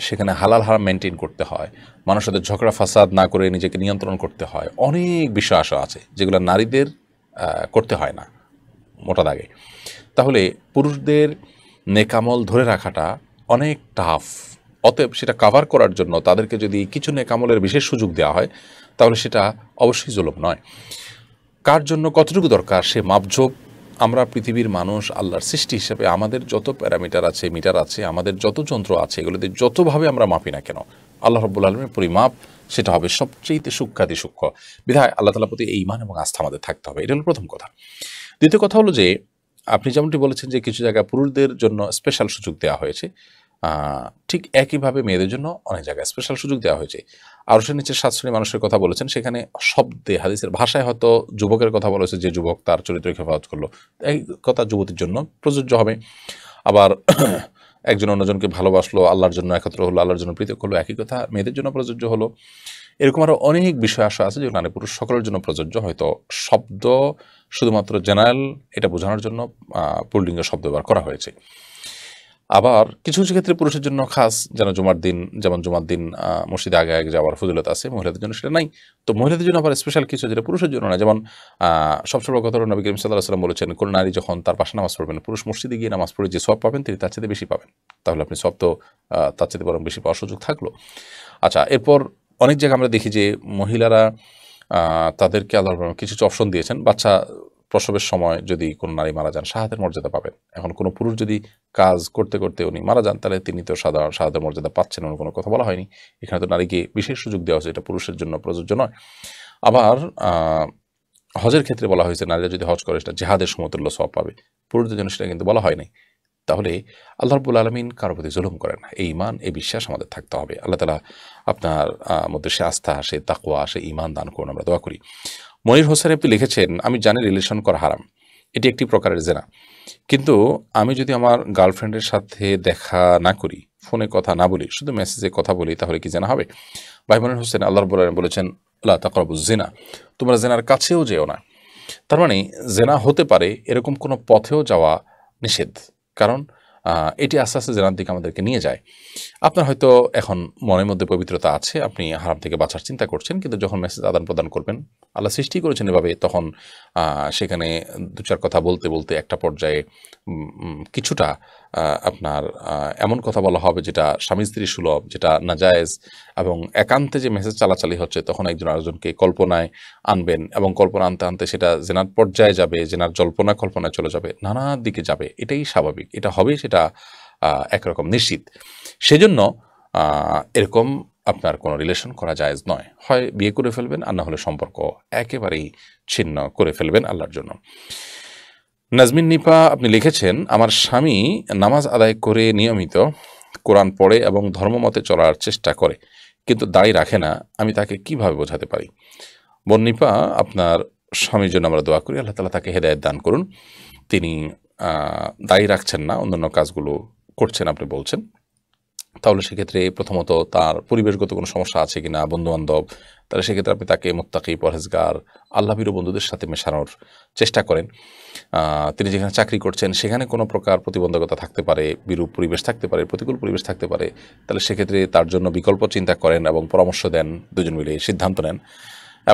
সেখানে হালাল হারাম মেনটেন করতে হয়, মানুষের সাথে ঝগড়া ফাসাদ না করে নিজেকে নিয়ন্ত্রণ করতে হয়। অনেক বিষয় আসা আছে যেগুলো নারীদের করতে হয় না মোটা দাগে। তাহলে পুরুষদের নেকামল ধরে রাখাটা অনেক টাফ। অতএব সেটা কাভার করার জন্য তাদেরকে যদি কিছু নেকামলের বিশেষ সুযোগ দেওয়া হয়, তাহলে সেটা অবশ্যই জুলুম নয়। কার জন্য কতটুকু দরকার সে মাপঝোপ আমরা পৃথিবীর মানুষ আল্লাহর সৃষ্টি হিসেবে আমাদের যত প্যারামিটার আছে, মিটার আছে, আমাদের যত যন্ত্র আছে, এগুলোতে যতভাবে আমরা মাপি না কেন, আল্লাহ রাব্বুল আলামিনের পরিমাপ সেটা হবে সবচেয়ে সূক্ষ্মাতি সূক্ষ্ম। বিধায় আল্লাহ তাআলার প্রতি এই ঈমান এবং আস্থা আমাদের থাকতে হবে। এটা হলো প্রথম কথা। দ্বিতীয় কথা হলো যে আপনি যেমনটি বলেছেন যে কিছু জায়গায় পুরুষদের জন্য স্পেশাল সুযোগ দেওয়া হয়েছে, ঠিক একইভাবে মেয়েদের জন্য অনেক জায়গায় স্পেশাল সুযোগ দেওয়া হয়েছে। আরশের নিচে 7 শ্রেণীর মানুষের কথা বলেছেন, সেখানে শব্দে হাদিসের ভাষায় হয়তো যুবকের কথা বলেছে, যে যুবক তার চরিত্র হেফাজত করলো, এই কথা যুবতীর জন্য প্রযোজ্য হবে। আবার একজন অন্যজনকে ভালোবাসলো, আল্লাহর জন্য একত্র হলো, আল্লাহর জন্য পৃথক হলো, একই কথা মেয়েদের জন্য প্রযোজ্য হলো। এরকম আরও অনেক বিষয় আসা আছে যেগুলো নারী পুরুষ সকলের জন্য প্রযোজ্য। হয়তো শব্দ শুধুমাত্র জেনারেল এটা বোঝানোর জন্য পুল্লিঙ্গ শব্দ ব্যবহার করা হয়েছে। আবার কিছু কিছু ক্ষেত্রে পুরুষের জন্য খাস, যেন জুমার দিন, যেমন জুমার দিন মসজিদে আগে আগে যাওয়ার ফজিলত আছে, মহিলাদের জন্য সেটা নাই। তো মহিলাদের জন্য আবার স্পেশাল কিছু যেটা পুরুষের জন্য না। যেমন সবচেয়ে বড় কথা হলো নবী করিম সাল্লাল্লাহু আলাইহি ওয়াসাল্লাম বলেছেন, কোন নারী যখন তার পাশে নামাজ পড়বেন, পুরুষ মসজিদে গিয়ে নামাজ পড়ে যে সওয়াব পাবেন তিনি তার চেয়ে বেশি পাবেন। তাহলে আপনি সওয়াব তো তার চেয়ে বরং বেশি পাওয়ার সুযোগ থাকলো। আচ্ছা, এরপর অনেক জায়গায় আমরা দেখি যে মহিলারা তাদেরকে আল্লাহ কিছু অপশন দিয়েছেন। বাচ্চা প্রসবের সময় যদি কোনো নারী মারা যান, শাহাদাতের মর্যাদা পাবেন। এখন কোনো পুরুষ যদি কাজ করতে করতে উনি মারা যান, তাহলে তিনি তো শাহাদাতের মর্যাদা পাচ্ছেন, এমন কোনো কথা বলা হয়নি। এখানে তো নারীকে বিশেষ সুযোগ দেওয়া হয়েছে, এটা পুরুষের জন্য প্রযোজ্য নয়। আবার হজের ক্ষেত্রে বলা হয়েছে নারীরা যদি হজ করে সেটা জিহাদের সমতুল্য সওয়াব পাবে, পুরুষদের জন্য সেটা কিন্তু বলা হয়নি। তাহলে আল্লাহ রাব্বুল আলামিন কারোর প্রতি জুলুম করেন না, এই ঈমান, এই বিশ্বাস আমাদের থাকতে হবে। আল্লাহ তাআলা আপনার মধ্যে সে আস্থা, সে তাকওয়া, সে ঈমান দান করুন, আমরা দোয়া করি। মনির হোসেন আপনি লিখেছেন, আমি জানি রিলেশন করা হারাম, এটি একটি প্রকারের জেনা, কিন্তু আমি যদি আমার গার্লফ্রেন্ডের সাথে দেখা না করি ফোনে কথা না বলি, শুধু মেসেজে কথা বলি, তাহলে কি জেনা হবে? ভাই বোনের হোসেন, আল্লাহ রাব্বুল আলামিন বলেছেন লা তাকরাবুজ জিনা, তোমরা জেনার কাছেও যেও না। তার মানে জেনা হতে পারে এরকম কোনো পথেও যাওয়া নিষেধ, কারণ এটি আস্তে আস্তে জেনার দিকে আমাদেরকে নিয়ে যায়। আপনার হয়তো এখন মনের মধ্যে পবিত্রতা আছে, আপনি হারাম থেকে বাঁচার চিন্তা করছেন, কিন্তু যখন মেসেজ আদান প্রদান করবেন, আল্লাহ সৃষ্টি করেছেন এভাবে, তখন সেখানে দু চার কথা বলতে বলতে একটা পর্যায়ে কিছুটা আপনার এমন কথা বলা হবে যেটা স্বামী স্ত্রী সুলভ, যেটা নাজায়েজ, এবং একান্তে যে মেসেজ চালাচালি হচ্ছে, তখন একজন আরেকজনকে কল্পনায় আনবেন, এবং কল্পনা আনতে আনতে সেটা জেনার পর্যায়ে যাবে, জেনার জল্পনা কল্পনায় চলে যাবে, নানা দিকে যাবে। এটাই স্বাভাবিক, এটা হবে, সেটা একরকম নিশ্চিত। সেজন্য এরকম আপনার কোনো রিলেশন করা জায়েজ নয়। হয় বিয়ে করে ফেলবেন, আর না হলে সম্পর্ক একেবারেই ছিন্ন করে ফেলবেন আল্লাহর জন্য। নাজমিন নিপা আপনি লিখেছেন, আমার স্বামী নামাজ আদায় করে নিয়মিত কোরআন পড়ে এবং ধর্মমতে চলার চেষ্টা করে, কিন্তু দাড়ি রাখে না, আমি তাকে কিভাবে বোঝাতে পারি? বোন নিপা, আপনার স্বামীর জন্য আমরা দোয়া করি, আল্লাহ তাআলা তাকে হেদায়েত দান করুন। তিনি দাড়ি রাখছেন না, অন্যান্য কাজগুলো করছেন আপনি বলছেন, তাহলে সেক্ষেত্রে প্রথমত তার পরিবেশগত কোনো সমস্যা আছে কিনা, বন্ধুবান্ধব, তাহলে সেক্ষেত্রে আপনি তাকে মুত্তাকি, পরহেজগার, আল্লাহভীরু বন্ধুদের সাথে মেশানোর চেষ্টা করেন। তিনি যেখানে চাকরি করছেন সেখানে কোনো প্রকার প্রতিবন্ধকতা থাকতে পারে, বিরূপ পরিবেশ থাকতে পারে, প্রতিকূল পরিবেশ থাকতে পারে, তাহলে সেক্ষেত্রে তার জন্য বিকল্প চিন্তা করেন এবং পরামর্শ দেন, দুজন মিলে সিদ্ধান্ত নেন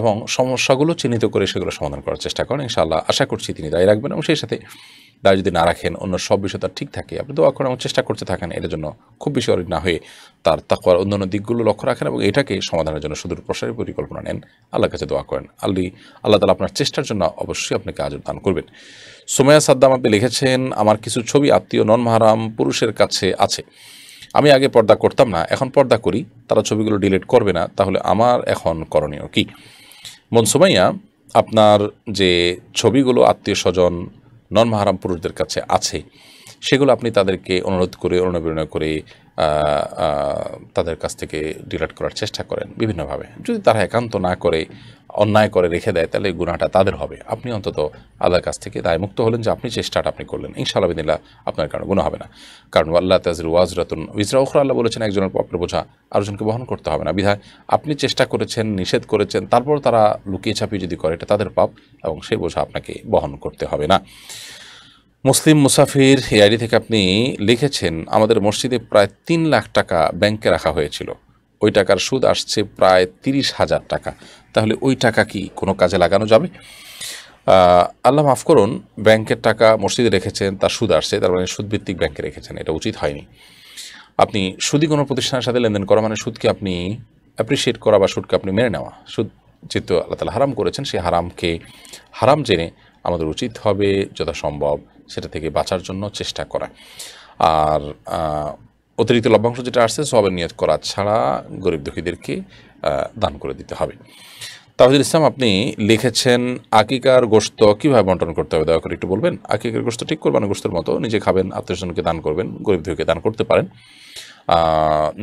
এবং সমস্যাগুলো চিহ্নিত করে সেগুলো সমাধান করার চেষ্টা করেন। ইনশাআল্লাহ আশা করছি তিনি দায়ী রাখবেন, এবং সেই সাথে দায় যদি না রাখেন, অন্য সব বিষয় তার ঠিক থাকে, আপনি দোয়া করেন এবং চেষ্টা করতে থাকেন, এটার জন্য খুব বেশি অরিড না হয়ে তার তাকওয়ার অন্যান্য দিকগুলো লক্ষ্য রাখেন এবং এটাকে সমাধানের জন্য সুদূর প্রসারী পরিকল্পনা নেন, আল্লাহর কাছে দোয়া করেন। আল্লাহ তাআলা আপনার চেষ্টার জন্য অবশ্যই আপনাকে আজর দান করবেন। সুমাইয়া সাদ্দাম আপনি লিখেছেন, আমার কিছু ছবি আত্মীয় নন মাহরাম পুরুষের কাছে আছে, আমি আগে পর্দা করতাম না, এখন পর্দা করি, তারা ছবিগুলো ডিলিট করবে না, তাহলে আমার এখন করণীয় কি? বোন সুমাইয়া, আপনার যে ছবিগুলো আত্মীয় স্বজন নন মাহরাম পুরুষদের কাছে আছে, সেগুলো আপনি তাদেরকে অনুরোধ করে, অনুপ্রেরণা করে তাদের কাছ থেকে ডিলিট করার চেষ্টা করেন বিভিন্নভাবে। যদি তারা একান্ত না করে, অন্যায় করে রেখে দেয়, তাহলে গুনাহটা তাদের হবে। আপনি অন্তত আল্লাহর কাছ থেকে দায়মুক্ত হলেন যে আপনি চেষ্টাটা আপনি করলেন, ইনশাআল্লাহ বিদিল্লাহ আপনার কারণে গুনাহ হবে না। কারণ আল্লাহ তাযিরু ওয়াজরাতুন উযরা উখরা, আল্লাহ বলেছেন একজনের পাপের বোঝা আরেকজনকে বহন করতে হবে না। বিধায় আপনি চেষ্টা করেছেন, নিষেধ করেছেন, তারপর তারা লুকিয়ে ছাপিয়ে যদি করে, এটা তাদের পাপ এবং সেই বোঝা আপনাকে বহন করতে হবে না। মুসলিম মুসাফির এই আইডি থেকে আপনি লিখেছেন, আমাদের মসজিদে প্রায় 3 লাখ টাকা ব্যাংকে রাখা হয়েছিল, ওই টাকার সুদ আসছে প্রায় 30,000 টাকা, তাহলে ওই টাকা কি কোনো কাজে লাগানো যাবে? আল্লাহ মাফ করুন, ব্যাংকের টাকা মসজিদে রেখেছেন, তার সুদ আসছে, তার মানে সুদভিত্তিক ব্যাংকে রেখেছেন, এটা উচিত হয়নি। আপনি সুদী কোনো প্রতিষ্ঠানের সাথে লেনদেন করা মানে সুদকে আপনি অ্যাপ্রিসিয়েট করা বা সুদকে আপনি মেনে নেওয়া। সুদ যেহেতু আল্লাহ তাআলা হারাম করেছেন, সেই হারামকে হারাম জেনে আমাদের উচিত হবে যথাসম্ভব সেটা থেকে বাঁচার জন্য চেষ্টা করা। আর অতিরিক্ত লভ্যাংশ যেটা আসছে সওয়াবের নিয়ত করা ছাড়া গরিব দুঃখীদেরকে দান করে দিতে হবে। তাওহিদুল ইসলাম আপনি লিখেছেন, আকিকার গোশত কীভাবে বন্টন করতে হবে দয়া করে একটু বলবেন। আকিকার গোশত ঠিক কোরবানির গোশতের মতো নিজে খাবেন, আত্মীয়স্বজনকে দান করবেন, গরিব দুঃখীকে দান করতে পারেন।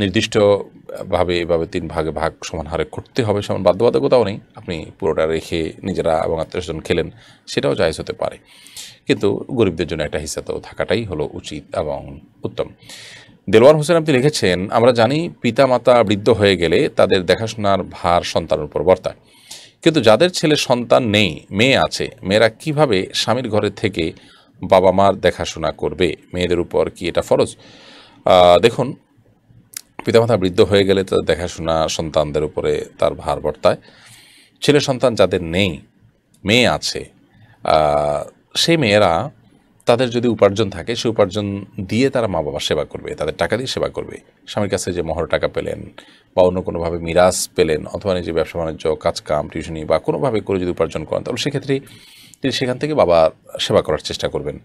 নির্দিষ্টভাবে এভাবে 3 ভাগে ভাগ সমান হারে করতে হবে, সমান বাধ্যবাধকতাও নেই। আপনি পুরোটা রেখে নিজেরা এবং আত্মীয়স্বজন খেলেন, সেটাও জায়েজ হতে পারে, কিন্তু গরিবদের জন্য একটা হিস্সা তো থাকাটাই হলো উচিত এবং উত্তম। দেলোয়ার হোসেন আপনি লিখেছেন, আমরা জানি পিতা মাতা বৃদ্ধ হয়ে গেলে তাদের দেখাশোনার ভার সন্তানের উপর বর্তায়, কিন্তু যাদের ছেলে সন্তান নেই, মেয়ে আছে, মেয়েরা কিভাবে স্বামীর ঘরে থেকে বাবা মার দেখাশোনা করবে? মেয়েদের উপর কি এটা ফরজ? দেখুন, পিতামাতা বৃদ্ধ হয়ে গেলে তাদের দেখাশোনা সন্তানদের উপরে তার ভার বর্তায়। ছেলে সন্তান যাদের নেই, মেয়ে আছে, সেই মেয়েরা তাদের যদি উপার্জন থাকে, সেই উপার্জন দিয়ে তারা মা বাবার সেবা করবে, তাদের টাকা দিয়ে সেবা করবে। স্বামীর কাছে যে মহর টাকা পেলেন বা অন্য কোনোভাবে মিরাজ পেলেন, অথবা নিজে ব্যবসা বাণিজ্য, কাজকাম, টিউশনি বা কোনোভাবে করে যদি উপার্জন করেন, তাহলে সেক্ষেত্রে তিনি সেখান থেকে বাবার সেবা করার চেষ্টা করবেন।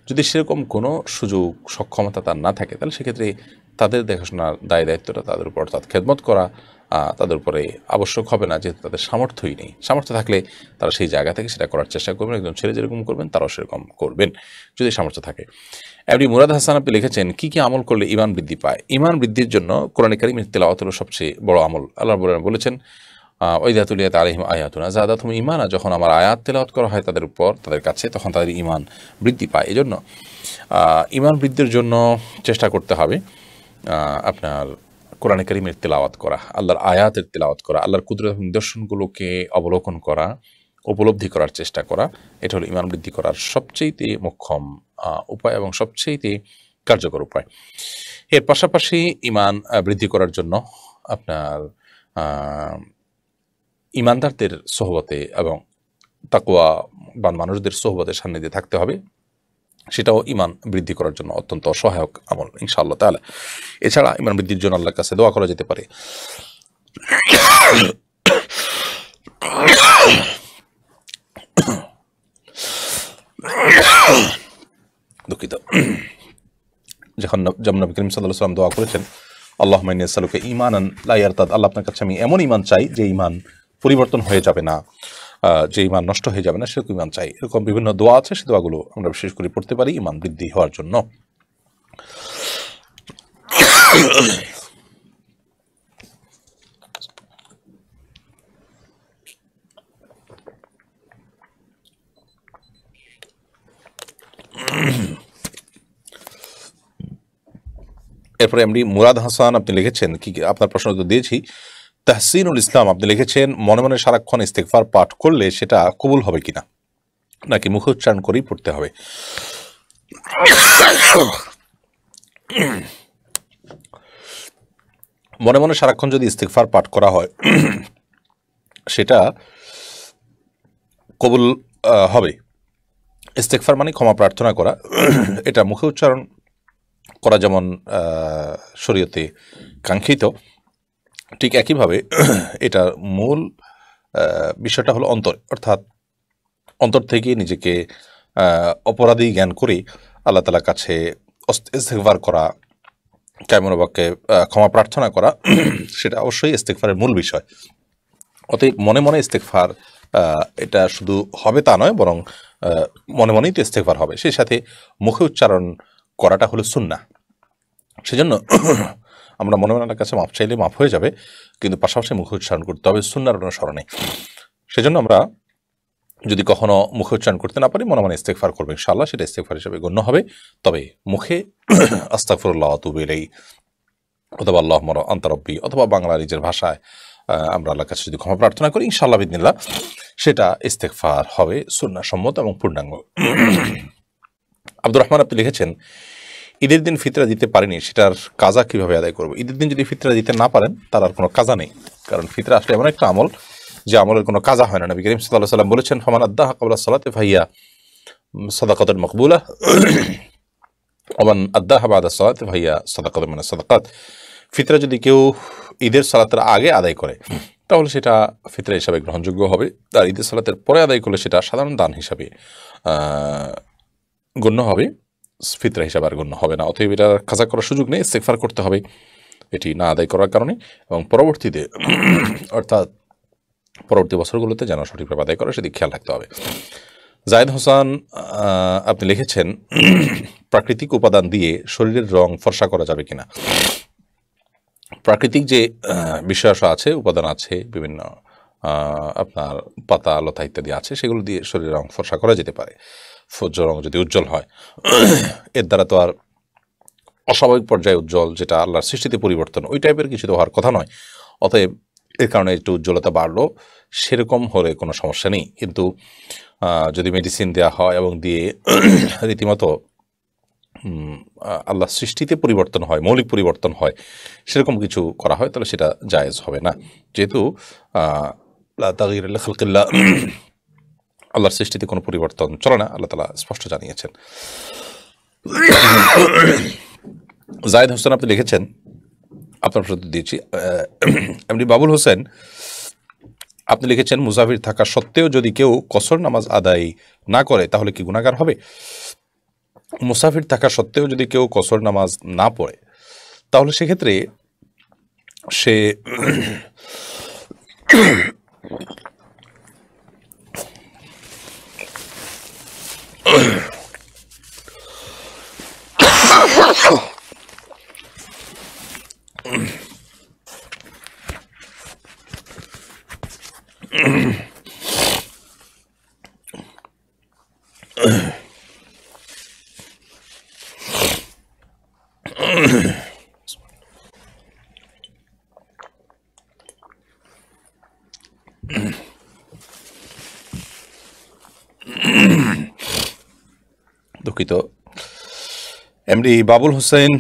যদি সেরকম কোনো সুযোগ সক্ষমতা তার না থাকে, তাহলে সেক্ষেত্রে তাদের দেখাশোনার দায় দায়িত্বটা তাদের উপর, অর্থাৎ খেদমত করা তাদের উপরে আবশ্যক হবে না, যেহেতু তাদের সামর্থ্যই নেই। সামর্থ্য থাকলে তারা সেই জায়গা থেকে সেটা করার চেষ্টা করবেন। একজন ছেলে যেরকম করবেন তারাও সেরকম করবেন যদি সামর্থ্য থাকে। এমনি মুরাদ হাসান আপনি লিখেছেন, কী কী আমল করলে ঈমান বৃদ্ধি পায়? ঈমান বৃদ্ধির জন্য কোরআন কারীমের তিলাওয়াত হলো সবচেয়ে বড় আমল। আল্লাহ বলেছেন, ওয়াইদা তুলিয়াত আলাইহিম আয়াতুনা যাদাতুহুম ঈমানা, যখন আমার আয়াত তেলাওয়াত করা হয় তাদের উপর, তাদের কাছে, তখন তাদের ঈমান বৃদ্ধি পায়। এজন্য ঈমান বৃদ্ধির জন্য চেষ্টা করতে হবে আপনার কোরআনে কারীমের তেলাওয়াত করা, আল্লাহর আয়াতের তেলাওয়াত করা, আল্লাহর কুদরত নিদর্শনগুলোকে অবলোকন করা, উপলব্ধি করার চেষ্টা করা, এটা হলো ঈমান বৃদ্ধি করার সবচেয়ে মোক্ষম উপায় এবং সবচেয়ে কার্যকর উপায়। এর পাশাপাশি ঈমান বৃদ্ধি করার জন্য আপনার ঈমানদারদের সোহবতে এবং তাকওয়াবান মানুষদের সোহবতের সান্নিধ্যে থাকতে হবে, সেটাও ঈমান বৃদ্ধি করার জন্য অত্যন্ত সহায়ক আমল ইনশাআল্লাহ তাআলা। এছাড়া ঈমান বৃদ্ধির জন্য আল্লাহর কাছে দোয়া করা যেতে পারে। দুঃখিত। যেমন নবী করিম সাল্লাল্লাহু আলাইহি ওয়াসাল্লাম দোয়া করেছেন, আল্লাহুম্মা ইন্নী আসআলুকা ঈমানান লা ইয়ারতাদ, আল্লাহ আপনার কাছে আমি এমন ঈমান চাই যে ঈমান পরিবর্তন হয়ে যাবে না, যে ঈমান নষ্ট হয়ে যাবে না, সেরকম ঈমান চাই। এরকম বিভিন্ন দোয়া আছে, সেই দোয়াগুলো আমরা বিশেষ করে পড়তে পারি ঈমান বৃদ্ধি হওয়ার জন্য। এরপরে এমডি মুরাদ হাসান আপনি লিখেছেন, কি আপনার প্রশ্ন তো দিয়েছি। তাহসিনুল ইসলাম আপনি লিখেছেন, মনে মনে সারাক্ষণ ইস্তেগফার পাঠ করলে সেটা কবুল হবে কিনা, নাকি মুখে উচ্চারণ করেই পড়তে হবে? মনে মনে সারাক্ষণ যদি ইস্তেগফার পাঠ করা হয় সেটা কবুল হবে। ইস্তেগফার মানে ক্ষমা প্রার্থনা করা, এটা মুখে উচ্চারণ করা যেমন শরীয়তে কাঙ্ক্ষিত, ঠিক একইভাবে এটার মূল বিষয়টা হলো অন্তর, অর্থাৎ অন্তর থেকে নিজেকে অপরাধী জ্ঞান করে আল্লাহ তাআলার কাছে ইস্তেগফার করা, কায়মন বাক্যে ক্ষমা প্রার্থনা করা, সেটা অবশ্যই ইস্তেগফারের মূল বিষয়। অতএব মনে মনে ইস্তেগফার এটা শুধু হবে তা নয়, বরং মনে মনেই তো ইস্তেগফার হবে, সেই সাথে মুখে উচ্চারণ করাটা হলো সুন্নাহ। সেজন্য আমরা মনে মনে আল্লাহর কাছে মাফ চাইলে মাফ হয়ে যাবে, কিন্তু পাশাপাশি মুখে উচ্চারণ করতে হবে সুন্নাহর অনুসরণে। সেজন্য আমরা যদি কখনো মুখে উচ্চারণ করতে না পারি, মনে মনে ইস্তেগফার করবো, ইনশাআল্লাহ সেটা ইস্তেগফার হিসেবে গণ্য হবে। তবে মুখে আস্তাগফিরুল্লাহ ওয়া আতুবু ইলাইহি অথবা আল্লাহুম্মা আনতা রাব্বি অথবা বাংলা নিজের ভাষায় আমরা আল্লাহর কাছে যদি ক্ষমা প্রার্থনা করি, ইনশাআল্লাহ বিদিনিল্লাহ সেটা ইস্তেগফার হবে সুন্নাহ সম্মত এবং পূর্ণাঙ্গ। আব্দুর রহমান আপনি লিখেছেন, ঈদের দিন ফিতরা দিতে পারেনি, সেটার কাজা কিভাবে আদায় করব? ঈদের দিন যদি ফিতরা দিতে না পারেন, তার আর কোনো কাজা নেই, কারণ ফিতরা আসলে এমন একটা আমল যে আমলের কোনো কাজা হয় না। নবী করিম সাল্লাল্লাহু আলাইহি ওয়াসাল্লাম বলেছেন, ফামান আদ্দাহা ক্বাবলা সালাতি ফাহিয়া সাদাকাতুন মাকবুলা ওয়া মান আদ্দাহা বা'দা সালাতি ফাহিয়া সাদাকাতুন মিনাস সাদাকাত। ফিতরা যদি কেউ ঈদের সালাতের আগে আদায় করে তাহলে সেটা ফিতরা হিসাবে গ্রহণযোগ্য হবে, আর ঈদের সালাতের পরে আদায় করলে সেটা সাধারণ দান হিসাবে গণ্য হবে, ফিতরা হিসাবে আর গণ্য হবে না। অতএব এটা কাজা করার সুযোগ নেই, ইস্তেগফার করতে হবে এটি না আদায় করার কারণে, এবং পরবর্তীতে অর্থাৎ পরবর্তী বছরগুলোতে যেন সঠিকভাবে আদায় করে সেদিকে খেয়াল রাখতে হবে। জায়েদ হোসেন আপনি লিখেছেন, প্রাকৃতিক উপাদান দিয়ে শরীরের রং ফর্সা করা যাবে কিনা? প্রাকৃতিক যে বিষয় আছে, উপাদান আছে, বিভিন্ন আপনার পাতা লতা ইত্যাদি আছে, সেগুলো দিয়ে শরীরের রং ফর্সা করা যেতে পারে। রং যদি উজ্জ্বল হয়, এর দ্বারা তো আর অস্বাভাবিক পর্যায়ে উজ্জ্বল, যেটা আল্লাহর সৃষ্টিতে পরিবর্তন, ওই টাইপের কিছু তো হওয়ার কথা নয়। অতএব এর কারণে একটু উজ্জ্বলতা বাড়লো, সেরকম হলে কোনো সমস্যা নেই। কিন্তু যদি মেডিসিন দেওয়া হয় এবং দিয়ে রীতিমতো আল্লাহ সৃষ্টিতে পরিবর্তন হয়, মৌলিক পরিবর্তন হয়, সেরকম কিছু করা হয়, তাহলে সেটা জায়েজ হবে না। যেহেতু লা তাগয়িরা লিখালকিল্লাহ, আল্লাহর সৃষ্টিতে কোনো পরিবর্তন চলে না, আল্লাহ তাআলা স্পষ্ট জানিয়েছেন। জায়েদ হোসেন আপনি লিখেছেন, আপনার প্রশ্ন দিয়েছি। এমনি বাবুল হোসেন আপনি লিখেছেন, মুসাফির থাকা সত্ত্বেও যদি কেউ কসর নামাজ আদায় না করে তাহলে কি গুনাহগার হবে? মুসাফির থাকা সত্ত্বেও যদি কেউ কসর নামাজ না পড়ে তাহলে সেক্ষেত্রে সে দুঃখিত। এমডি বাবুল হোসেন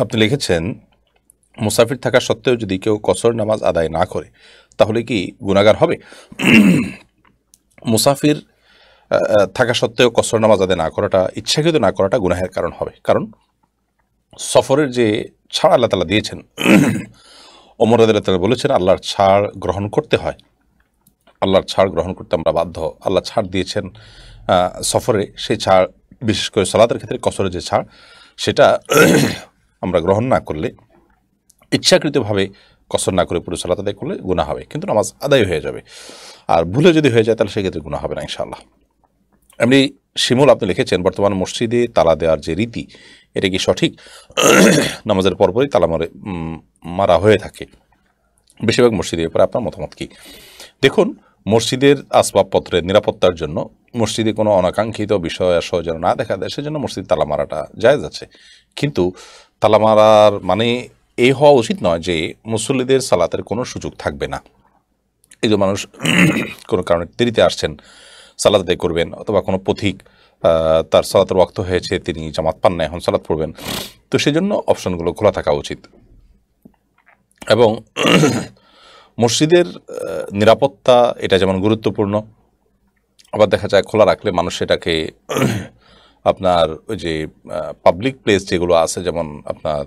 আপনি লিখেছেন, মুসাফির থাকা সত্ত্বেও যদি কেউ কসর নামাজ আদায় না করে তাহলে কি গুনাহগার হবে? মুসাফির থাকা সত্ত্বেও কসর নামাজ আদায় না করাটা, ইচ্ছাকৃত না করাটা গুনাহের কারণ হবে। কারণ সফরের যে ছাড় আল্লাহ তাআলা দিয়েছেন, ওমর রাদিয়াল্লাহু তাআলা বলেছেন আল্লাহর ছাড় গ্রহণ করতে হয়, আল্লাহর ছাড় গ্রহণ করতে আমরা বাধ্য। আল্লাহ ছাড় দিয়েছেন সফরে, সেই ছাড় বিশেষ করে সালাতের ক্ষেত্রে কসরের যে ছাড়, সেটা আমরা গ্রহণ না করলে, ইচ্ছাকৃতভাবে কসর না করে পুরো সালাত আদায় করলে গুনাহ হবে, কিন্তু নামাজ আদায় হয়ে যাবে। আর ভুলে যদি হয়ে যায় তাহলে সেক্ষেত্রে গুনাহ হবে না ইনশাআল্লাহ। এমনি শিমুল আপনি লিখেছেন, বর্তমান মসজিদে তালা দেওয়ার যে রীতি, এটা কি সঠিক? নামাজের পরপরই তালা মারা হয়ে থাকে বেশিরভাগ মসজিদে, এরপরে আপনার মতামত কি? দেখুন, মসজিদের আসবাবপত্রের নিরাপত্তার জন্য মসজিদে কোনো অনাকাঙ্ক্ষিত বিষয় আসলে যেন না দেখা দেয়, সেজন্য মসজিদ তালা মারাটা জায়েজ আছে। কিন্তু তালা মারার মানে এই হওয়া উচিত নয় যে মুসল্লিদের সালাতের কোনো সুযোগ থাকবে না। এই যে মানুষ কোনো কারণে দেরিতে আসছেন, সালাত আদায় করবেন, অথবা কোনো পথিক তার সালাতের ওয়াক্ত হয়েছে, তিনি জামাত পান না, এখন সালাত পড়বেন, তো সেজন্য অপশনগুলো খোলা থাকা উচিত। এবং মসজিদের নিরাপত্তা এটা যেমন গুরুত্বপূর্ণ, আবার দেখা যায় খোলা রাখলে মানুষ সেটাকে আপনার ওই যে পাবলিক প্লেস যেগুলো আছে, যেমন আপনার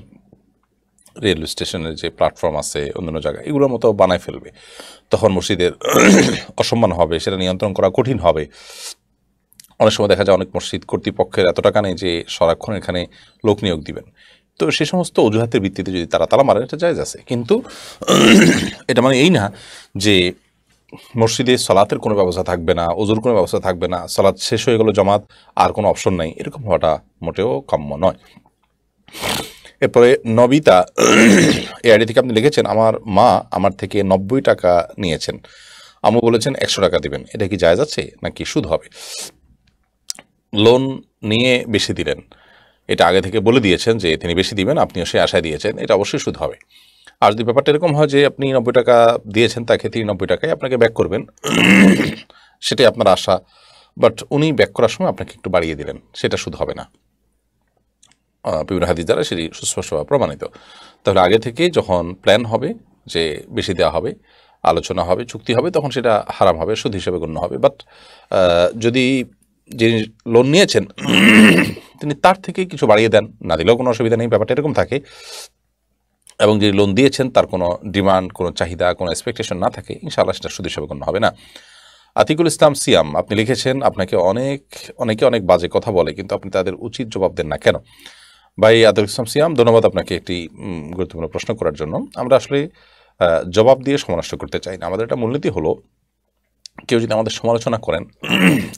রেলওয়ে স্টেশনের যে প্ল্যাটফর্ম আছে, অন্যান্য জায়গায়, এগুলোর মতো বানায় ফেলবে। তখন মসজিদের অসম্মান হবে, সেটা নিয়ন্ত্রণ করা কঠিন হবে। অনেক সময় দেখা যায় অনেক মসজিদ কর্তৃপক্ষের এত টাকা নেই যে সারাক্ষণ এখানে লোক নিয়োগ দিবেন, তো সে সমস্ত অজুহাতের ভিত্তিতে যদি তারা তালা মারেন, এটা জায়েজ আছে। কিন্তু এটা মানে এই না যে মসজিদে সালাতের কোনো ব্যবস্থা থাকবে না, ওযুর কোনো ব্যবস্থা থাকবে না, সালাত শেষ হয়ে গেল জামাত, আর কোনো অপশন নাই, এরকম হওয়াটা মোটেও কাম্য নয়। এরপরে নবিতা এই আইডি থেকে আপনি লিখেছেন, আমার মা আমার থেকে 90 টাকা নিয়েছেন, আম্মু বলেছেন 100 টাকা দিবেন, এটা কি জায়েজ আছে নাকি সুদ হবে? লোন নিয়ে বেশি দিলেন, এটা আগে থেকে বলে দিয়েছেন যে তিনি বেশি দিবেন, আপনিও সে আশায় দিয়েছেন, এটা অবশ্যই সুদ হবে। আর যদি ব্যাপারটা এরকম হয় যে আপনি 90 টাকা দিয়েছেন তাকে, তিনি 90 টাকায় আপনাকে ব্যাক করবেন, সেটাই আপনার আশা, বাট উনি ব্যাক করার সময় আপনাকে একটু বাড়িয়ে দিলেন, সেটা সুদ হবে না। বিভিন্ন হাদিস দ্বারা সেটি সুস্পষ্টভাবে প্রমাণিত। তাহলে আগে থেকে যখন প্ল্যান হবে যে বেশি দেওয়া হবে, আলোচনা হবে, চুক্তি হবে, তখন সেটা হারাম হবে, সুদ হিসেবে গণ্য হবে। বাট যদি যিনি লোন নিয়েছেন তিনি তার থেকে কিছু বাড়িয়ে দেন, না দিলেও কোনো অসুবিধা নেই, ব্যাপারটা এরকম থাকে, এবং যিনি লোন দিয়েছেন তার কোনো ডিমান্ড, কোনো চাহিদা, কোনো এক্সপেকটেশন না থাকে, ইনশাআল্লাহ সেটা সুদ হিসেবে গণ্য হবে না। আতিকুল ইসলাম সিয়াম আপনি লিখেছেন, আপনাকে অনেকে অনেক বাজে কথা বলে, কিন্তু আপনি তাদের উচিত জবাব দেন না কেন? ভাই আতিকুল ইসলাম সিয়াম, ধন্যবাদ আপনাকে একটি গুরুত্বপূর্ণ প্রশ্ন করার জন্য। আমরা আসলে জবাব দিয়ে সময় নষ্ট করতে চাই না। আমাদের একটা মূলনীতি হলো, কেউ যদি আমাদের সমালোচনা করেন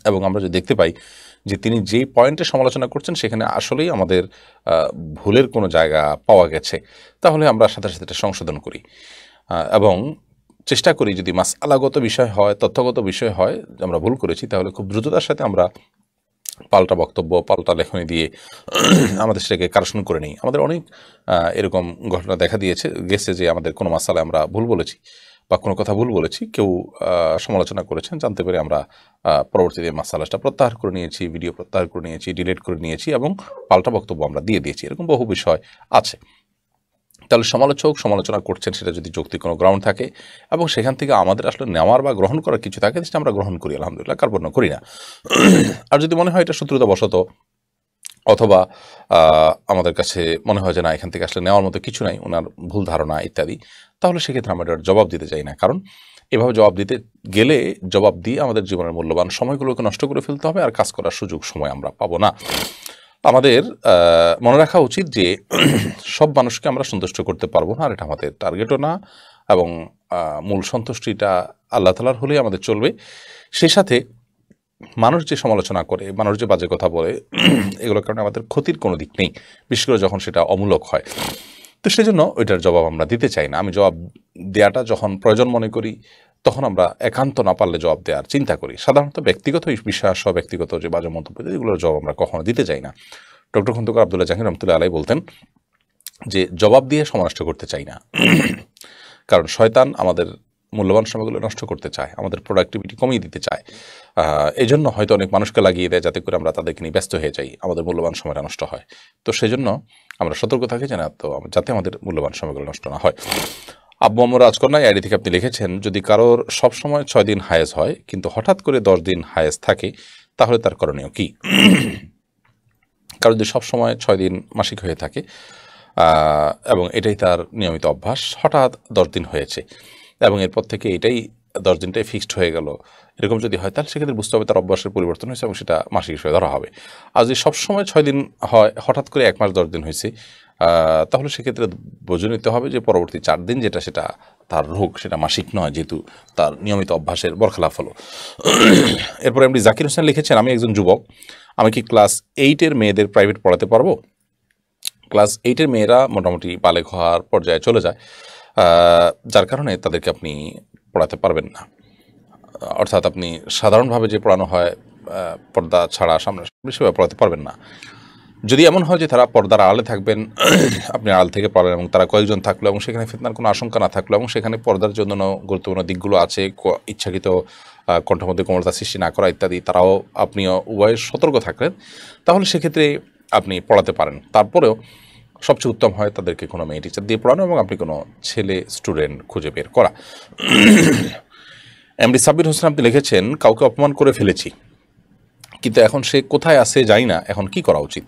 এবং আমরা যদি দেখতে পাই যে তিনি যেই পয়েন্টে সমালোচনা করছেন সেখানে আসলেই আমাদের ভুলের কোনো জায়গা পাওয়া গেছে, তাহলে আমরা সাথে সাথে এটা সংশোধন করি এবং চেষ্টা করি, যদি মাসআলাগত বিষয় হয়, তথ্যগত বিষয় হয়, আমরা ভুল করেছি, তাহলে খুব দ্রুততার সাথে আমরা পাল্টা বক্তব্য, পাল্টা লেখনী দিয়ে আমাদের সেটাকে কারেকশন করে নিই। আমাদের অনেক এরকম ঘটনা দেখা গেছে যে আমাদের কোনো মাসালায় আমরা ভুল বলেছি বা কোনো কথা ভুল বলেছি, কেউ সমালোচনা করেছেন, জানতে পেরে আমরা পরবর্তীতে মাসালাটা প্রত্যাহার করে নিয়েছি, ভিডিও প্রত্যাহার করে নিয়েছি, ডিলিট করে নিয়েছি এবং পাল্টা বক্তব্য আমরা দিয়ে দিয়েছি। এরকম বহু বিষয় আছে। তাহলে সমালোচক সমালোচনা করছেন, সেটা যদি যৌক্তিক কোনো গ্রাউন্ড থাকে এবং সেখান থেকে আমাদের আসলে নেওয়ার বা গ্রহণ করার কিছু থাকে, সেটা আমরা গ্রহণ করি, আলহামদুলিল্লাহ, কার্পণ্য করি না। আর যদি মনে হয় এটা শত্রুতাবশত, অথবা আমাদের কাছে মনে হয় যে না, এখান থেকে আসলে নেওয়ার মতো কিছু নাই, ওনার ভুল ধারণা ইত্যাদি, তাহলে সেক্ষেত্রে আমরা এটার জবাব দিতে চাই না। কারণ এভাবে জবাব দিতে গেলে, জবাব দিয়ে আমাদের জীবনের মূল্যবান সময়গুলোকে নষ্ট করে ফেলতে হবে, আর কাজ করার সুযোগ সময় আমরা পাবো না। আমাদের মনে রাখা উচিত যে সব মানুষকে আমরা সন্তুষ্ট করতে পারবো না, আর এটা আমাদের টার্গেটও না, এবং মূল সন্তুষ্টিটা আল্লাহ তাআলার হলেই আমাদের চলবে। সেই সাথে মানুষ যে সমালোচনা করে, মানুষ যে বাজে কথা বলে, এগুলোর কারণে আমাদের ক্ষতির কোনো দিক নেই, বিশেষ করে যখন সেটা অমূলক হয়। তো সেজন্য ওইটার জবাব আমরা দিতে চাই না। আমি জবাব দেওয়াটা যখন প্রয়োজন মনে করি, তখন আমরা একান্ত না পারলে জবাব দেওয়ার চিন্তা করি। সাধারণত ব্যক্তিগত বিষয় সহ ব্যক্তিগত যে বাজে মন্তব্য, এগুলোর জবাব আমরা কখনো দিতে চাই না। ডক্টর খন্দকার আব্দুল্লাহ জাহির রহমতুল্লাহ আলাইহি বলতেন যে জবাব দিয়ে সময় নষ্ট করতে চাই না, কারণ শয়তান আমাদের মূল্যবান সময়গুলো নষ্ট করতে চায়, আমাদের প্রোডাক্টিভিটি কমিয়ে দিতে চায়। এই জন্য হয়তো অনেক মানুষকে লাগিয়ে দেয় যাতে করে আমরা তাদেরকে নিয়ে ব্যস্ত হয়ে যাই, আমাদের মূল্যবান সময়টা নষ্ট হয়। তো সেই জন্য আমরা সতর্ক থাকি যে না, তো যাতে আমাদের মূল্যবান সময়গুলো নষ্ট না হয়। আব্বু আম্মু রাজকন্যা আইডি থেকে আপনি লিখেছেন, যদি কারোর সবসময় 6 দিন হায়েজ হয় কিন্তু হঠাৎ করে 10 দিন হায়েজ থাকে, তাহলে তার করণীয় কি? কারণ যদি সবসময় 6 দিন মাসিক হয়ে থাকে এবং এটাই তার নিয়মিত অভ্যাস, হঠাৎ 10 দিন হয়েছে এবং এরপর থেকে এটাই 10 দিনটাই ফিক্সড হয়ে গেল, এরকম যদি হয় তাহলে সেক্ষেত্রে বুঝতে হবে তার অভ্যাসের পরিবর্তন হয়েছে এবং সেটা মাসিক হিসেবে ধরা হবে। আর যদি সবসময় 6 দিন হয়, হঠাৎ করে 1 মাস 10 দিন হয়েছে, তাহলে সেক্ষেত্রে বুঝে নিতে হবে যে পরবর্তী 4 দিন যেটা সেটা তার রোগ, সেটা মাসিক নয়, যেহেতু তার নিয়মিত অভ্যাসের বরখেলাফ হলো। এরপরে এমডি জাকির হোসেন লিখেছেন, আমি একজন যুবক, আমি কি ক্লাস 8-এর মেয়েদের প্রাইভেট পড়াতে পারবো? ক্লাস 8-এর মেয়েরা মোটামুটি বালেগ হওয়ার পর্যায়ে চলে যায়, যার কারণে তাদেরকে আপনি পড়াতে পারবেন না। অর্থাৎ আপনি সাধারণভাবে যে পড়ানো হয় পর্দা ছাড়া সামনে সেভাবে পড়াতে পারবেন না। যদি এমন হয় যে তারা পর্দার আড়ালে থাকবেন, আপনি আড়াল থেকে পড়েন এবং তারা কয়েকজন থাকলো এবং সেখানে ফিতনার কোনো আশঙ্কা না থাকলো এবং সেখানে পর্দার জন্য গুরুত্বপূর্ণ দিকগুলো আছে, ইচ্ছাকৃত কণ্ঠমধ্যে কোমলতা সৃষ্টি না করা ইত্যাদি, তারাও আপনিও উভয় সতর্ক থাকলেন, তাহলে সেক্ষেত্রে আপনি পড়াতে পারেন। তারপরেও সবচেয়ে উত্তম হয় তাদেরকে কোনো মেয়ে টিচার দিয়ে পড়ানো এবং আপনি কোনো ছেলে স্টুডেন্ট খুঁজে বের করা। এমডি সাব্বির হোসেন আপনি লিখেছেন, কাউকে অপমান করে ফেলেছি কিন্তু এখন সে কোথায় আছে জানি না, এখন কি করা উচিত?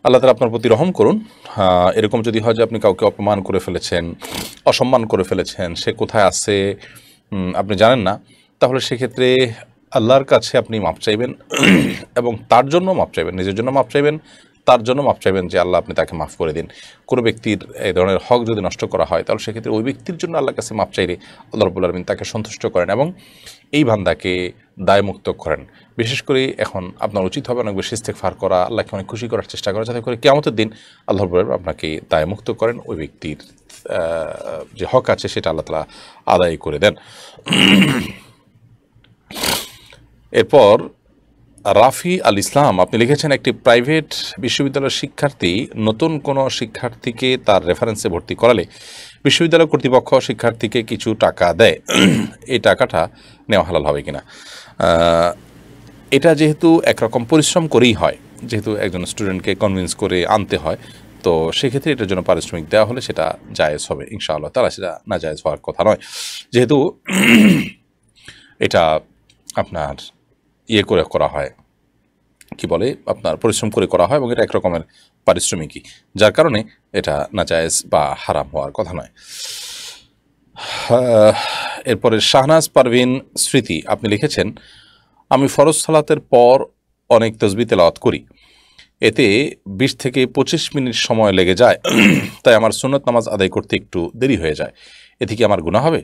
আল্লাহ তাআলা আপনার প্রতি রহম করুন। এরকম যদি হয় যে আপনি কাউকে অপমান করে ফেলেছেন, অসম্মান করে ফেলেছেন, সে কোথায় আছে আপনি জানেন না, তাহলে সেক্ষেত্রে আল্লাহর কাছে আপনি মাপ চাইবেন এবং তার জন্য মাপ চাইবেন, নিজের জন্য মাপ চাইবেন, তার জন্য মাপ চাইবেন যে আল্লাহ আপনি তাকে মাফ করে দিন। কোনো ব্যক্তির এই ধরনের হক যদি নষ্ট করা হয় তাহলে সেক্ষেত্রে ওই ব্যক্তির জন্য আল্লাহর কাছে মাপ চাইলে আল্লাহ রাব্বুল আলামিন তাকে সন্তুষ্ট করেন এবং এই বান্দাকে দায়মুক্ত করেন। বিশেষ করে এখন আপনার উচিত হবে অনেক বেশি ইস্তেগফার করা, আল্লাহকে অনেক খুশি করার চেষ্টা করা, যাতে করে কিয়ামতের দিন আল্লাহ রাব্বুল আলামিন আপনাকে দায়মুক্ত করেন, ওই ব্যক্তির যে হক আছে সেটা আল্লাহ তাআলা আদায় করে দেন। এরপর রাফি আল ইসলাম আপনি লিখেছেন, একটি প্রাইভেট বিশ্ববিদ্যালয়ের শিক্ষার্থী নতুন কোনো শিক্ষার্থীকে তার রেফারেন্সে ভর্তি করালে বিশ্ববিদ্যালয় কর্তৃপক্ষ শিক্ষার্থীকে কিছু টাকা দেয়, এই টাকাটা নেওয়া হালাল হবে কিনা? এটা যেহেতু একরকম পরিশ্রম করেই হয়, যেহেতু একজন স্টুডেন্টকে কনভিন্স করে আনতে হয়, তো সেক্ষেত্রে এটার জন্য পারিশ্রমিক দেওয়া হলে সেটা জায়েজ হবে ইনশাআল্লাহ তাআলা, সেটা না জায়েজ হওয়ার কথা নয়। যেহেতু এটা আপনার করে করা হয়, কি বলে, আপনার পরিশ্রম করে করা হয় এবং এটা এক রকমের পারিশ্রমিকই, যার কারণে এটা নাজায়েজ বা হারাম হওয়ার কথা নয়। এরপরে শাহনাজ পারভিন স্মৃতি আপনি লিখেছেন, আমি ফরজ সালাতের পর অনেক তাসবিহ তেলাওয়াত করি, এতে 20 থেকে 25 মিনিট সময় লেগে যায়, তাই আমার সুন্নত নামাজ আদায় করতে একটু দেরি হয়ে যায়, এতে কি আমার গুনাহ হবে?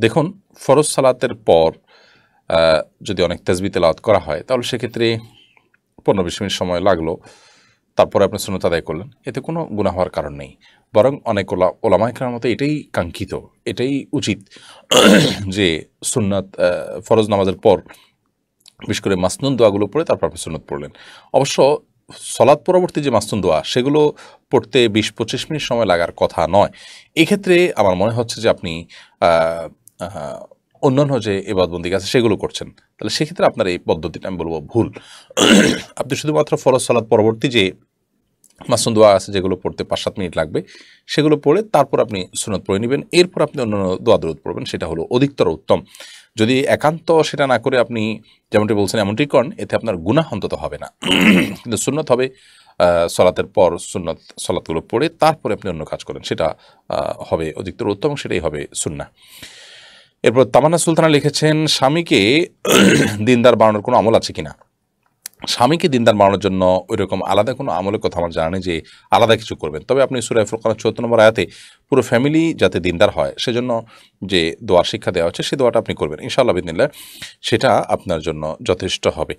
দেখুন, ফরজ সালাতের পর যদি অনেক তাসবিহ তেলাওয়াত করা হয় তাহলে সেক্ষেত্রে 15-20 মিনিট সময় লাগলো, তারপরে আপনি সুন্নত আদায় করলেন, এতে কোনো গুনাহ হওয়ার কারণ নেই। বরং অনেক ওলামায়ে কেরামের মতে এটাই কাঙ্ক্ষিত, এটাই উচিত যে সুন্নত ফরজ নামাজের পর বিশেষ করে মাসনুন দোয়াগুলো পড়ে তারপর আপনি সুন্নত পড়লেন। অবশ্য সলাৎ পরবর্তী যে মাসনুন দোয়া সেগুলো পড়তে 20-25 মিনিট সময় লাগার কথা নয়। এক্ষেত্রে আমার মনে হচ্ছে যে আপনি অন্যান্য যে ইবাদতবন্দি আছে সেগুলো করছেন, তাহলে সেক্ষেত্রে আপনার এই পদ্ধতিটা আমি বলবো ভুল। আপনি শুধুমাত্র ফরজ সালাত পরবর্তী যে মাসনুন দোয়া আছে যেগুলো পড়তে 5-7 মিনিট লাগবে সেগুলো পড়ে তারপর আপনি সুন্নত পড়ে নেবেন, এরপর আপনি অন্যান্য দোয়া দরুদ পড়বেন, সেটা হলো অধিকতর উত্তম। যদি একান্ত সেটা না করে আপনি যেমনটি বলছেন এমনটি করেন, এতে আপনার গুনাহ অন্তত হবে না, কিন্তু সুন্নত হবে সলাতের পর সুন্নত সলাতগুলো পড়ে তারপরে আপনি অন্য কাজ করেন, সেটা হবে অধিকতর উত্তম, সেটাই হবে সুন্নাহ। এরপর তামান্না সুলতানা লিখেছেন, স্বামীকে দিনদার বানানোর কোনো আমল আছে কিনা? স্বামীকে দিনদার বানানোর জন্য ওই রকম আলাদা কোনো আমলের কথা আমার জানা নেই যে আলাদা কিছু করবেন, তবে আপনি সূরা ফুরকানের 74 নম্বর আয়াতে পুরো ফ্যামিলি যাতে দিনদার হয় সেজন্য যে দোয়ার শিক্ষা দেওয়া হচ্ছে সেই দোয়াটা আপনি করবেন ইনশাআল্লাহ বিদিনিল্লাহ, সেটা আপনার জন্য যথেষ্ট হবে।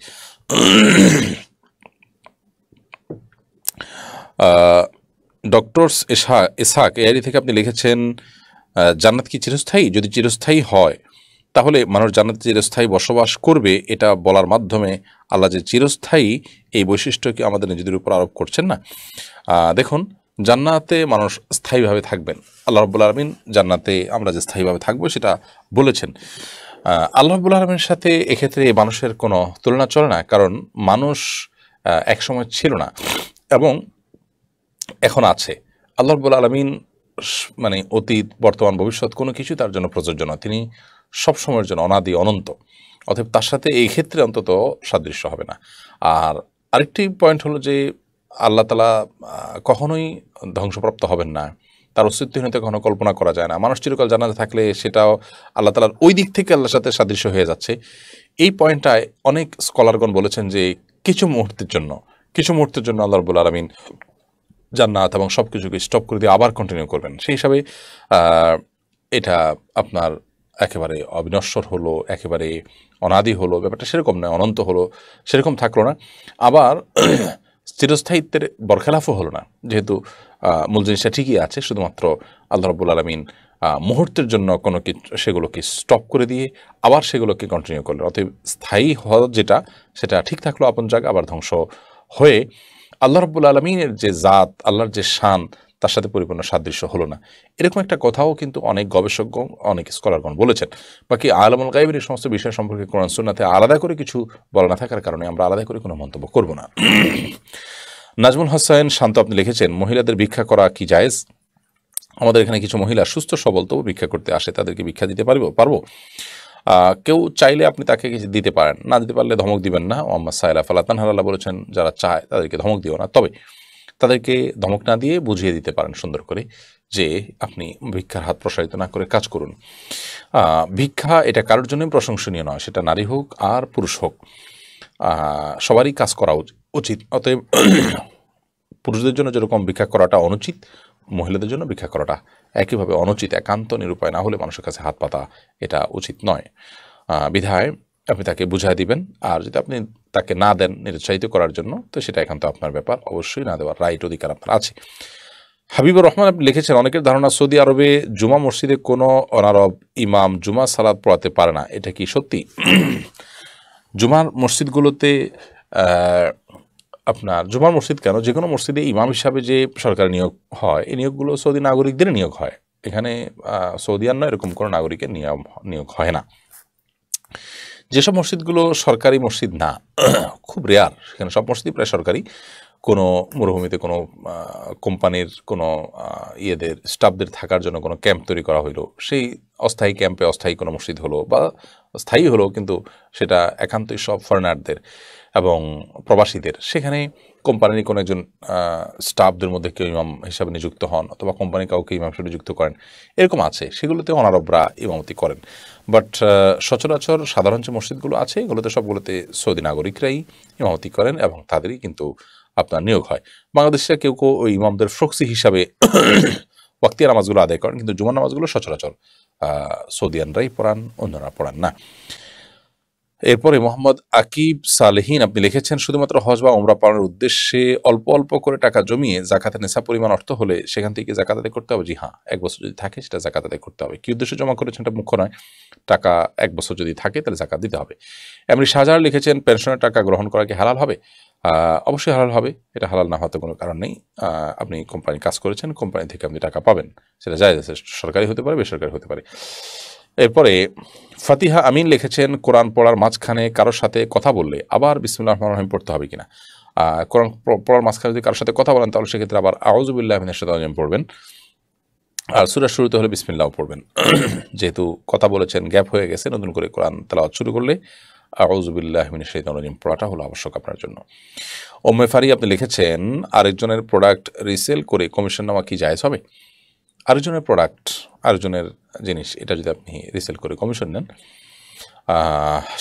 ডক্টর ইসহাক এআইডি থেকে আপনি লিখেছেন, জান্নাত কি চিরস্থায়ী? যদি চিরস্থায়ী হয় তাহলে মানুষ জান্নাতে চিরস্থায়ী বসবাস করবে, এটা বলার মাধ্যমে আল্লাহ যে চিরস্থায়ী এই বৈশিষ্ট্য কি আমাদের নিজেদের উপর আরোপ করছেন না? দেখুন, জান্নাতে মানুষ স্থায়ীভাবে থাকবেন। আল্লাহ রাব্বুল আলামিন জান্নাতে আমরা যে স্থায়ীভাবে থাকবো সেটা বলেছেন। আল্লাহ রাব্বুল আলামিনের সাথে এক্ষেত্রে মানুষের কোনো তুলনা চলে না, কারণ মানুষ একসময় ছিল না এবং এখন আছে। আল্লাহ রাব্বুল আলামিন মানে অতীত, বর্তমান, ভবিষ্যৎ কোনো কিছু তার জন্য প্রযোজ্য নয়। তিনি সব সময়ের জন্য অনাদি, অনন্ত। অতএব তার সাথে এই ক্ষেত্রে অন্তত সাদৃশ্য হবে না। আর আরেকটি পয়েন্ট হলো যে আল্লাহ তাআলা কখনোই ধ্বংসপ্রাপ্ত হবেন না, তার অস্তিত্বহীনতা কখনো কল্পনা করা যায় না। মানুষ চিরকাল জান্নাতে থাকলে সেটাও আল্লাহ তাআলার ওই দিক থেকে আল্লাহর সাথে সাদৃশ্য হয়ে যাচ্ছে। এই পয়েন্টটায় অনেক স্কলারগণ বলেছেন যে কিছু মুহূর্তের জন্য আল্লাহ রাব্বুল আলামিন জান্নাত এবং সব কিছুকে স্টপ করে দিয়ে আবার কন্টিনিউ করবেন। সেই হিসাবে এটা আপনার একেবারে অবিনশ্বর হলো, একেবারে অনাদি হলো, ব্যাপারটা সেরকম নয়। অনন্ত হলো, সেরকম থাকলো না। আবার চিরস্থায়িত্বের বরখেলাফও হলো না, যেহেতু মূল জিনিসটা ঠিকই আছে। শুধুমাত্র আল্লাহ রাব্বুল আলামিন মুহূর্তের জন্য কোনো কিছু সেগুলোকে স্টপ করে দিয়ে আবার সেগুলোকে কন্টিনিউ করলেন। অতএব স্থায়ী হওয়া যেটা, সেটা ঠিক থাকলো আপন জায়গা, আবার ধ্বংস হয়ে আল্লাহ রাব্বুল আলামিনের যে জাত, আল্লাহর যে শান, তার সাথে পরিপূর্ণ সাদৃশ্য হলো না। এরকম একটা কথাও কিন্তু অনেক গবেষকগণ, অনেক স্কলারগণ বলেছেন। বাকি আলামুল গায়বের এই সমস্ত বিষয় সম্পর্কে কোরআন সুন্নাতে আলাদা করে কিছু বলা না থাকার কারণে আমরা আলাদা করে কোনো মন্তব্য করব না। নাজমুল হোসেন শান্ত আপনি লিখেছেন, মহিলাদের ভিক্ষা করা কি জায়েজ? আমাদের এখানে কিছু মহিলা সুস্থ সবল তবু ভিক্ষা করতে আসে, তাদেরকে ভিক্ষা দিতে পারবো? কেউ চাইলে আপনি তাকে কিছু দিতে পারেন, না দিতে পারলে ধমক দিবেন না। মোহাম্মদ সাইলা ফালাতান হাল্লাহ বলেছেন, যারা চায় তাদেরকে ধমক দিও না, তবে তাদেরকে ধমক না দিয়ে বুঝিয়ে দিতে পারেন সুন্দর করে যে আপনি ভিক্ষার হাত প্রসারিত না করে কাজ করুন। ভিক্ষা এটা কারোর জন্যই প্রশংসনীয় নয়, সেটা নারী হোক আর পুরুষ হোক, সবারই কাজ করা উচিত। অতএব পুরুষদের জন্য যেরকম ভিক্ষা করাটা অনুচিত, মহিলাদের জন্য ভিক্ষা করাটা একইভাবে অনুচিত। একান্ত নিরুপায় না হলে মানুষের কাছে হাত পাতা এটা উচিত নয়। বিধায় আপনি তাকে বুঝাই দিবেন, আর যদি আপনি তাকে না দেন নিরুৎসাহিত করার জন্য, তো সেটা একান্ত আপনার ব্যাপার, অবশ্যই না দেওয়ার রাইট, অধিকার আপনার আছে। হাবিবুর রহমান আপনি লিখেছেন, অনেকের ধারণা সৌদি আরবে জুমা মসজিদে কোনো অনারব ইমাম জুমা সালাত পড়াতে পারে না, এটা কি সত্যি? জুমার মসজিদগুলোতে আপনার জুমার মসজিদ কেন, যে কোনো মসজিদে ইমাম হিসাবে যে সরকারি নিয়োগ হয়, এই নিয়োগগুলো সৌদি নাগরিকদের নিয়োগ হয়। এখানে সৌদিয়ান নয় এরকম কোনো নাগরিকের নিয়োগ হয় না। যেসব মসজিদগুলো সরকারি মসজিদ না, খুব রেয়ার, সেখানে সব মসজিদই প্রায় সরকারি, কোনো মরুভূমিতে কোনো কোম্পানির কোনো ইয়েদের স্টাফদের থাকার জন্য কোনো ক্যাম্প তৈরি করা হইলো, সেই অস্থায়ী ক্যাম্পে অস্থায়ী কোনো মসজিদ হলো বা স্থায়ী হলো, কিন্তু সেটা একান্তই সব ফরেনারদের এবং প্রবাসীদের। সেখানে কোম্পানির কোনো একজন স্টাফদের মধ্যে কেউ ইমাম হিসাবে নিযুক্ত হন, অথবা কোম্পানি কাউকে ইমাম হিসাবে নিযুক্ত করেন, এরকম আছে। সেগুলোতে অনারবরা ইমামতি করেন। বাট সচরাচর সাধারণ যে মসজিদগুলো আছে, এগুলোতে সবগুলোতে সৌদি নাগরিকরাই ইমামতি করেন এবং তাদেরই কিন্তু আপনার নিয়োগ হয়। বাংলাদেশে কেউ ওই ইমামদের প্রক্সি হিসাবে ওয়াক্তিয়া নামাজগুলো আদায় করেন, কিন্তু জুমার নামাজগুলো সচরাচর সৌদিয়ানরাই পড়ান, অন্যরা পড়ান না। এরপরে মোহাম্মদ আকিব সালেহীন আপনি লিখেছেন, শুধুমাত্র হজ বা ওমরা পালনের উদ্দেশ্যে অল্প অল্প করে টাকা জমিয়ে জাকাতের নেশা পরিমাণ অর্থ হলে সেখান থেকে জাকাত আদায় করতে হবে? জি হ্যাঁ, 1 বছর যদি থাকে সেটা জাকাত আদায় করতে হবে। কি উদ্দেশ্যে জমা করেছেন এটা মুখ্য নয়, টাকা 1 বছর যদি থাকে তাহলে জাকাত দিতে হবে। এমনি শাহজাহান লিখেছেন, পেনশনের টাকা গ্রহণ করা কি হালাল হবে? অবশ্যই হালাল হবে, এটা হালাল না হতে কোনো কারণ নেই। আপনি কোম্পানি কাজ করেছেন, কোম্পানি থেকে আপনি টাকা পাবেন, সেটা জায়েজ আছে, সরকারি হতে পারে, বেসরকারি হতে পারে। এরপরে ফাতিহা আমিন লিখেছেন, কোরআন পড়ার মাঝখানে কারোর সাথে কথা বললে আবার বিসমিল্লাহির রহমানির রহিম পড়তে হবে কিনা? কোরআন পড়ার মাঝখানে যদি কারোর সাথে কথা বলেন, তাহলে সেক্ষেত্রে আবার আউযু বিল্লাহি মিনাশ শাইতানির রাজিম পড়বেন, আর সূরার শুরুতে হলে বিসমিল্লাহ পড়বেন। যেহেতু কথা বলেছেন, গ্যাপ হয়ে গেছে, নতুন করে কোরআন তেলাওয়াত শুরু করলে আউযু বিল্লাহি মিনাশ শাইতানির রাজিম পড়াটা হলো আবশ্যক আপনার জন্য। ওম্মে ফারি আপনি লিখেছেন, আরেকজনের প্রোডাক্ট রিসেল করে কমিশন নেওয়া কি জায়েজ হবে? আরেকজনের প্রোডাক্ট, আরেকজনের জিনিস, এটা যদি আপনি রিসেল করে কমিশন নেন,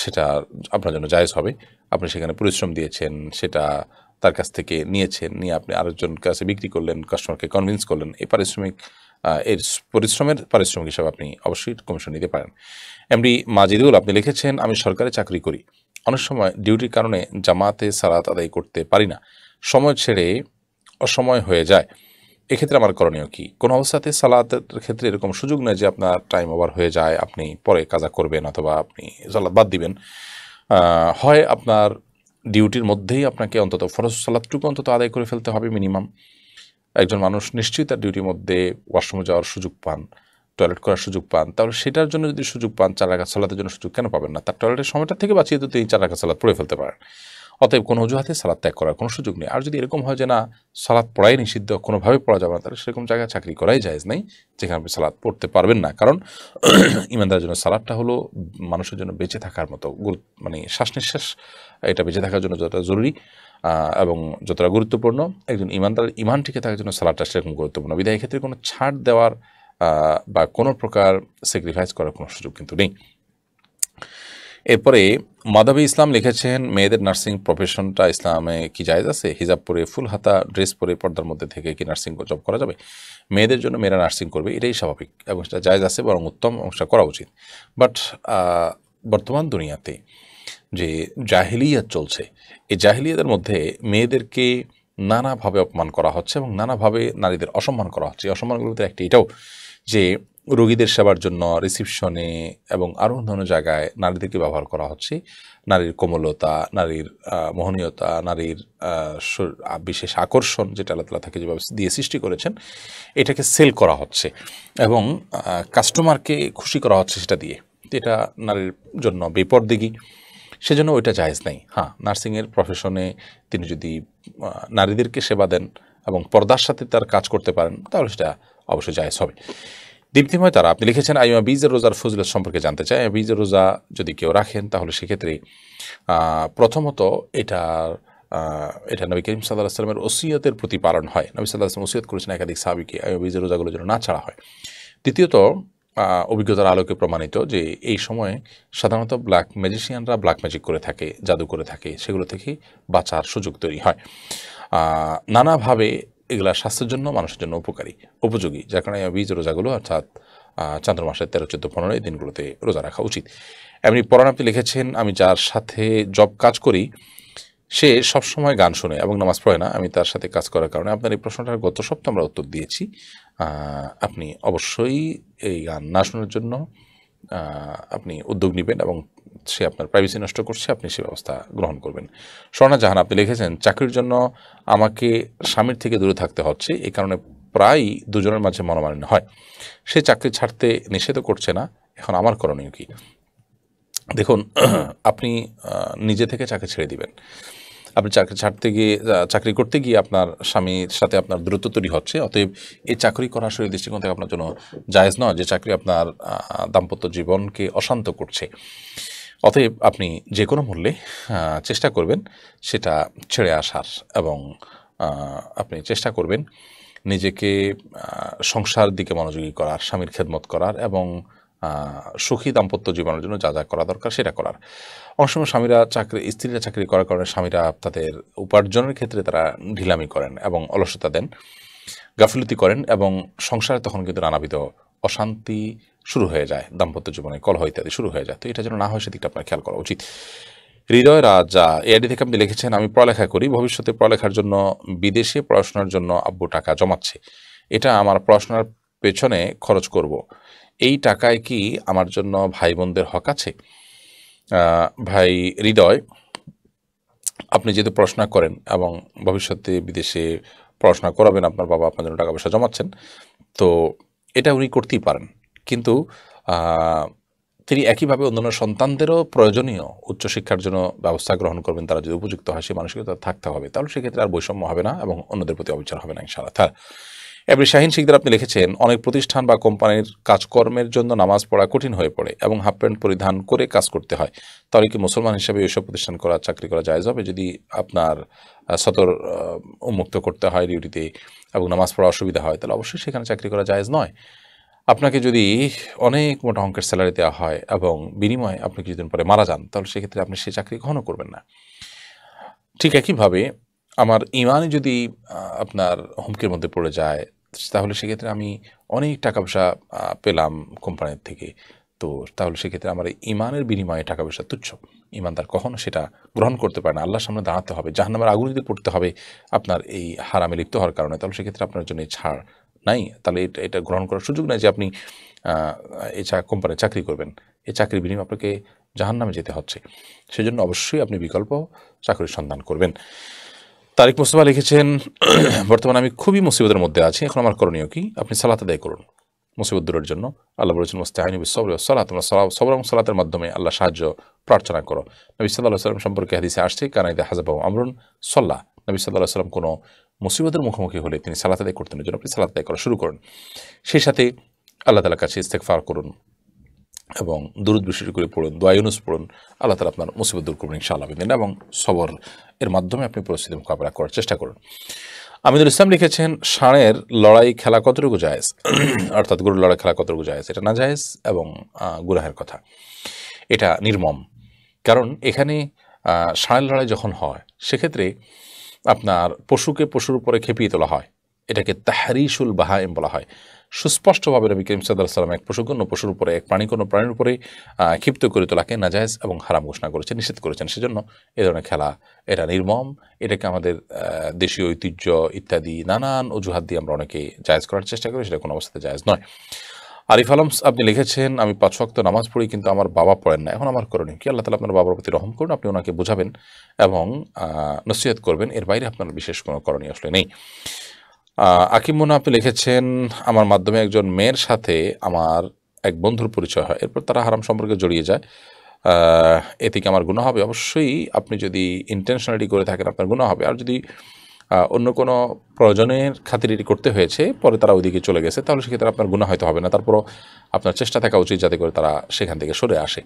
সেটা আপনার জন্য জায়েজ হবে। আপনি সেখানে পরিশ্রম দিয়েছেন, সেটা তার কাছ থেকে নিয়েছেন, নিয়ে আপনি আরেকজন কাছে বিক্রি করলেন, কাস্টমারকে কনভিন্স করলেন, এই পরিশ্রমের পারিশ্রমিক হিসাবে আপনি অবশ্যই কমিশন নিতে পারেন। এমডি মাজিদুল আপনি লিখেছেন, আমি সরকারি চাকরি করি, অনেক সময় ডিউটির কারণে জামাতে সালাত আদায় করতে পারি না, সময় ছেড়ে অসময় হয়ে যায়, এক্ষেত্রে আমার করণীয় কি? কোনো অবস্থাতে সালাতের ক্ষেত্রে এরকম সুযোগ নেই যে আপনার টাইম ওভার হয়ে যায়, আপনি পরে কাজা করবেন অথবা আপনি সালাত বাদ দিবেন। হয় আপনার ডিউটির মধ্যেই আপনাকে অন্তত ফরজ সালাতটুকু অন্তত আদায় করে ফেলতে হবে মিনিমাম, একজন মানুষ নিশ্চয়ই তার ডিউটির মধ্যে ওয়াশরুমে যাওয়ার সুযোগ পান, টয়লেট করার সুযোগ পান, তাহলে সেটার জন্য যদি সুযোগ পান 4 রাকাত সালাতের জন্য সুযোগ কেন পাবেন না? তার টয়লেটের সময়টা থেকে বাঁচিয়ে তো তিনি 4 রাকাত সালাত পড়ে ফেলতে পারেন। অতএব কোনো অজুহাতে সালাত ত্যাগ করার কোনো সুযোগ নেই। আর যদি এরকম হয় যে না সালাত পড়াই নিষিদ্ধ, কোনোভাবে পড়া যাবে না, তাহলে সেরকম জায়গায় চাকরি করাই জায়েজ নেই যেখানে আপনি সালাত পড়তে পারবেন না। কারণ ইমানদারের জন্য সালাতটা হলো মানুষের জন্য বেঁচে থাকার মতো মানে শ্বাস নিঃশ্বাস, এটা বেঁচে থাকার জন্য যতটা জরুরি এবং যতটা গুরুত্বপূর্ণ, একজন ইমানদার ইমান টিকে থাকার জন্য সালাতটা সেরকম গুরুত্বপূর্ণ। বিধায় ক্ষেত্রে কোনো ছাড় দেওয়ার বা কোনো প্রকার স্যাক্রিফাইস করার কোনো সুযোগ কিন্তু নেই। এরপরে মাধবী ইসলাম লিখেছেন, মেয়েদের নার্সিং প্রফেশনটা ইসলামে কি জায়েজ আছে? হিজাব পরে ফুল হাতা ড্রেস পরে পর্দার মধ্যে থেকে কি নার্সিং জব করা যাবে? মেয়েদের জন্য মেয়েরা নার্সিং করবে, এটাই স্বাভাবিক এবং সেটা জায়েজ আছে, বরং উত্তম এবং সেটা করা উচিত। বাট বর্তমান দুনিয়াতে যে জাহিলিয়াত চলছে, এই জাহিলিয়াতের মধ্যে মেয়েদেরকে নানাভাবে অপমান করা হচ্ছে এবং নানাভাবে নারীদের অসম্মান করা হচ্ছে। এই অসম্মানগুলোতে একটি এটাও যে রোগীদের সেবার জন্য রিসিপশনে এবং আরও অন্যান্য জায়গায় নারীদেরকে ব্যবহার করা হচ্ছে। নারীর কোমলতা, নারীর মোহনীয়তা, নারীর বিশেষ আকর্ষণ যেটা আল্লাহ তাআলা তাকে যেভাবে দিয়ে সৃষ্টি করেছেন, এটাকে সেল করা হচ্ছে এবং কাস্টমারকে খুশি করা হচ্ছে সেটা দিয়ে। এটা নারীর জন্য বেপরদিগী, সেজন্য ওইটা জায়েজ নেই। হ্যাঁ, নার্সিংয়ের প্রফেশনে তিনি যদি নারীদেরকে সেবা দেন এবং পর্দার সাথে তার কাজ করতে পারেন, তাহলে সেটা অবশ্যই জায়েজ হবে। দীপ্তিময় তারা আপনি লিখেছেন, আইমা বীজের রোজার ফজিলত সম্পর্কে জানতে চাই। বীজের রোজা যদি কেউ রাখেন তাহলে সেক্ষেত্রে প্রথমত এটা নবী করিম সাল্লাল্লাহু আলাইহি ওয়াসাল্লামের ওসিয়তের প্রতিপালন হয়। নবী সাল্লাল্লাহু আলাইহি ওয়াসাল্লাম ওসিয়ত করেছেন একাধিক সাহাবীকে আইমা বীজের রোজাগুলো যেন না ছাড়া হয়। দ্বিতীয়ত অভিজ্ঞতার আলোকে প্রমাণিত যে এই সময়ে সাধারণত ব্ল্যাক ম্যাজিশিয়ানরা ব্ল্যাক ম্যাজিক করে থাকে, জাদু করে থাকে, সেগুলো থেকে বাঁচার সুযোগ তৈরি হয়। নানাভাবে এগুলা স্বাস্থ্যের জন্য মানুষের জন্য উপযোগী, যার কারণে বীজ রোজাগুলো অর্থাৎ চান্দ্র মাসের 13, 14, 15 এই দিনগুলোতে রোজা রাখা উচিত। এমনি পরাণ আপনি লিখেছেন, আমি যার সাথে জব কাজ করি সে সবসময় গান শোনে এবং নামাজ পড়ে না, আমি তার সাথে কাজ করার কারণে। আপনার এই প্রশ্নটার গত সপ্তাহে আমরা উত্তর দিয়েছি। আপনি অবশ্যই এই গান না শোনার জন্য আপনি উদ্যোগ নেবেন এবং সে আপনার প্রাইভেসি নষ্ট করছে, আপনি সে ব্যবস্থা গ্রহণ করবেন। স্বর্ণা জাহান আপনি লিখেছেন, চাকরির জন্য আমাকে স্বামীর থেকে দূরে থাকতে হচ্ছে, এই কারণে প্রায় দুজনের মাঝে মনোমালিন্য হয়। সে চাকরি ছাড়তে নিষেধ করছে না, এখন আমার করণীয় কি? দেখুন, আপনি নিজে থেকে চাকরি ছেড়ে দিবেন। আপনি চাকরি করতে গিয়ে আপনার স্বামীর সাথে আপনার দূরত্ব তৈরি হচ্ছে, অতএব এই চাকরি করা আসলে দৃষ্টিকোণ থেকে আপনার জন্য জায়েজ নয়, যে চাকরি আপনার দাম্পত্য জীবনকে অশান্ত করছে। অতএব আপনি যে কোনো মূল্যে চেষ্টা করবেন সেটা ছেড়ে আসার এবং আপনি চেষ্টা করবেন নিজেকে সংসার দিকে মনোযোগী করার, স্বামীর খেদমত করার এবং সুখী দাম্পত্য জীবনের জন্য যা যা করা দরকার সেটা করার। অনেক সময় স্ত্রীরা চাকরি করার কারণে স্বামীরা তাদের উপার্জনের ক্ষেত্রে তারা ঢিলামি করেন এবং অলসতা দেন, গাফিলতি করেন এবং সংসারে তখন কিন্তু নানাবিধ অশান্তি শুরু হয়ে যায়, দাম্পত্য জীবনে কলহ ইত্যাদি শুরু হয়ে যায়। তো এটা যেন না হয় সেদিকটা আপনার খেয়াল করা উচিত। হৃদয় রাজা এআইডি থেকে আপনি লিখেছেন, আমি পড়ালেখা করি, ভবিষ্যতে পড়ালেখার জন্য বিদেশে পড়াশোনার জন্য আব্বু টাকা জমাচ্ছে, এটা আমার পড়াশোনার পেছনে খরচ করব, এই টাকায় কি আমার জন্য ভাই বোনদের হক আছে? ভাই হৃদয়, আপনি যেহেতু পড়াশোনা করেন এবং ভবিষ্যতে বিদেশে পড়াশোনা করাবেন, আপনার বাবা আপনার জন্য টাকা পয়সা জমাচ্ছেন, তো এটা উনি করতেই পারেন, কিন্তু তিনি একইভাবে অন্যান্য সন্তানদেরও প্রয়োজনীয় উচ্চশিক্ষার জন্য ব্যবস্থা গ্রহণ করবেন, তারা যদি উপযুক্ত হয়, সেই মানসিকতা থাকতে হবে, তাহলে সেক্ষেত্রে আর বৈষম্য হবে না এবং অন্যদের প্রতি অবিচার হবে না ইনশাআল্লাহ। এবারে শাহিন শিকদার আপনি লিখেছেন, অনেক প্রতিষ্ঠান বা কোম্পানির কাজকর্মের জন্য নামাজ পড়া কঠিন হয়ে পড়ে এবং হাফ প্যান্ট পরিধান করে কাজ করতে হয়, তাহলে কি মুসলমান হিসেবে এইসব প্রতিষ্ঠান চাকরি করা জায়েজ হবে? যদি আপনার সতর উন্মুক্ত করতে হয় ডিউটিতে এবং নামাজ পড়া অসুবিধা হয়, তাহলে অবশ্যই সেখানে চাকরি করা জায়েজ নয়। আপনাকে যদি অনেক মোটা অঙ্কের স্যালারি দেওয়া হয় এবং বিনিময়ে আপনি কিছুদিন পরে মারা যান, তাহলে সেক্ষেত্রে আপনি সেই চাকরি কখনো করবেন না। ঠিক একইভাবে আমার ইমানই যদি আপনার হুমকির মধ্যে পড়ে যায়, তাহলে সেক্ষেত্রে আমি অনেক টাকা পয়সা পেলাম কোম্পানির থেকে, তো তাহলে সেক্ষেত্রে আমার ইমানের বিনিময়ে টাকা পয়সা তুচ্ছ। ইমানদার কখনো সেটা গ্রহণ করতে পারে না। আল্লাহর সামনে দাঁড়াতে হবে, জাহান্নামের আগুন যদি পড়তে হবে আপনার এই হারামে লিপ্ত হওয়ার কারণে, তাহলে সেক্ষেত্রে আপনার জন্য ছাড় নাই, তাহলে এটা গ্রহণ করার সুযোগ নাই যে আপনি এই কোম্পানির চাকরি করবেন, এই চাকরির বিনিময়ে আপনাকে জাহান্নামে যেতে হচ্ছে। সেজন্য অবশ্যই আপনি বিকল্প চাকরির সন্ধান করবেন। তারিক মুস্তফা লিখেছেন, বর্তমানে আমি খুবই মুসিবতের মধ্যে আছি, এখন আমার করণীয় কি? আপনি সালাত আদায় করুন মুসিবত দূরের জন্য। আল্লাহ বলেছেন মুস্তাঈনু বিস-সবরি ওয়াস-সালাত, তোমরা সবর এবং সালাতের মাধ্যমে আল্লাহ সাহায্য প্রার্থনা করো। নবী সাল্লাল্লাহু আলাইহি ওয়াসাল্লাম সম্পর্কে হাদিসে আসছে, কানা ইযা হাযাবাহু আমরুন সাল্লা। নবী সাল্লাল্লাহু আলাইহি ওয়াসাল্লাম কোনো মুসিবতের মুখোমুখি হলে তিনি সালাত আদায় করতেন, এর জন্য আপনি সালাত আদায় করা শুরু করুন। সেই সাথে আল্লাহ তাআলার কাছে ইস্তেগফার করুন এবং দুরূদ বৃষ্টি করে পড়ুন, দোয়া ইউনুস পড়ুন। আল্লাহ তাআলা আপনার মুসিবত দূর করবেন ইনশাআল্লাহ বিদিনিল্লাহ, এবং সবর এর মাধ্যমে আপনি পরিস্থিতি মোকাবেলা করার চেষ্টা করুন। আমিনুল ইসলাম লিখেছেন, ষাঁড়ের লড়াই খেলা কতটুকু জায়েজ, অর্থাৎ গরুর লড়াই খেলা কতটুকু জায়েজ? এটা না জায়েজ এবং গুনাহের কথা, এটা নির্মম। কারণ এখানে ষাঁড়ের লড়াই যখন হয় সেক্ষেত্রে আপনার পশুকে পশুর উপরে খেপিয়ে তোলা হয়, এটাকে তাহরিশুল বাহাইম বলা হয়। সুস্পষ্টভাবে নবী করিম সাল্লাল্লাহু আলাইহি ওয়াসাল্লাম এক পশু অন্য পশুর উপরে, এক প্রাণী কোনো প্রাণীর উপরে ক্ষিপ্ত করে তোলাকে নাজায়েজ এবং হারাম ঘোষণা করেছেন, নিষেধ করেছেন। সেজন্য এ ধরনের খেলা এটা নির্মম, এটাকে আমাদের দেশীয় ঐতিহ্য ইত্যাদি নানান অজুহাত দিয়ে আমরা অনেকে জায়েজ করার চেষ্টা করি, সেটা কোনো অবস্থাতে জায়েজ নয়। আরিফ আলম আপনি লিখেছেন, আমি 5 ওয়াক্ত নামাজ পড়ি কিন্তু আমার বাবা পড়েন না, এখন আমার করণীয় কি? আল্লাহ তাআলা আপনার বাবার প্রতি রহম করুন, আপনি ওনাকে বোঝাবেন এবং নসিহত করবেন, এর বাইরে আপনার বিশেষ কোনো করণীয় আসলে নেই। আকিম মুনা আপনি লিখেছেন, আমার মাধ্যমে একজন মেয়ের সাথে আমার এক বন্ধুর পরিচয় হয়, এরপর তারা হারাম সম্পর্কে জড়িয়ে যায়, এতে কি আমার গুনাহ হবে? অবশ্যই আপনি যদি ইন্টেনশনালি করে থাকেন আপনার গুনাহ হবে। আর যদি অন্য কোনো প্রয়োজনের খাতির এটি করতে হয়েছে, পরে তারা ওইদিকে চলে গেছে, তাহলে সেক্ষেত্রে আপনার গুনাহ হয়তো হবে না, তারপরও আপনার চেষ্টা থাকা উচিত যাতে করে তারা সেখান থেকে সরে আসে।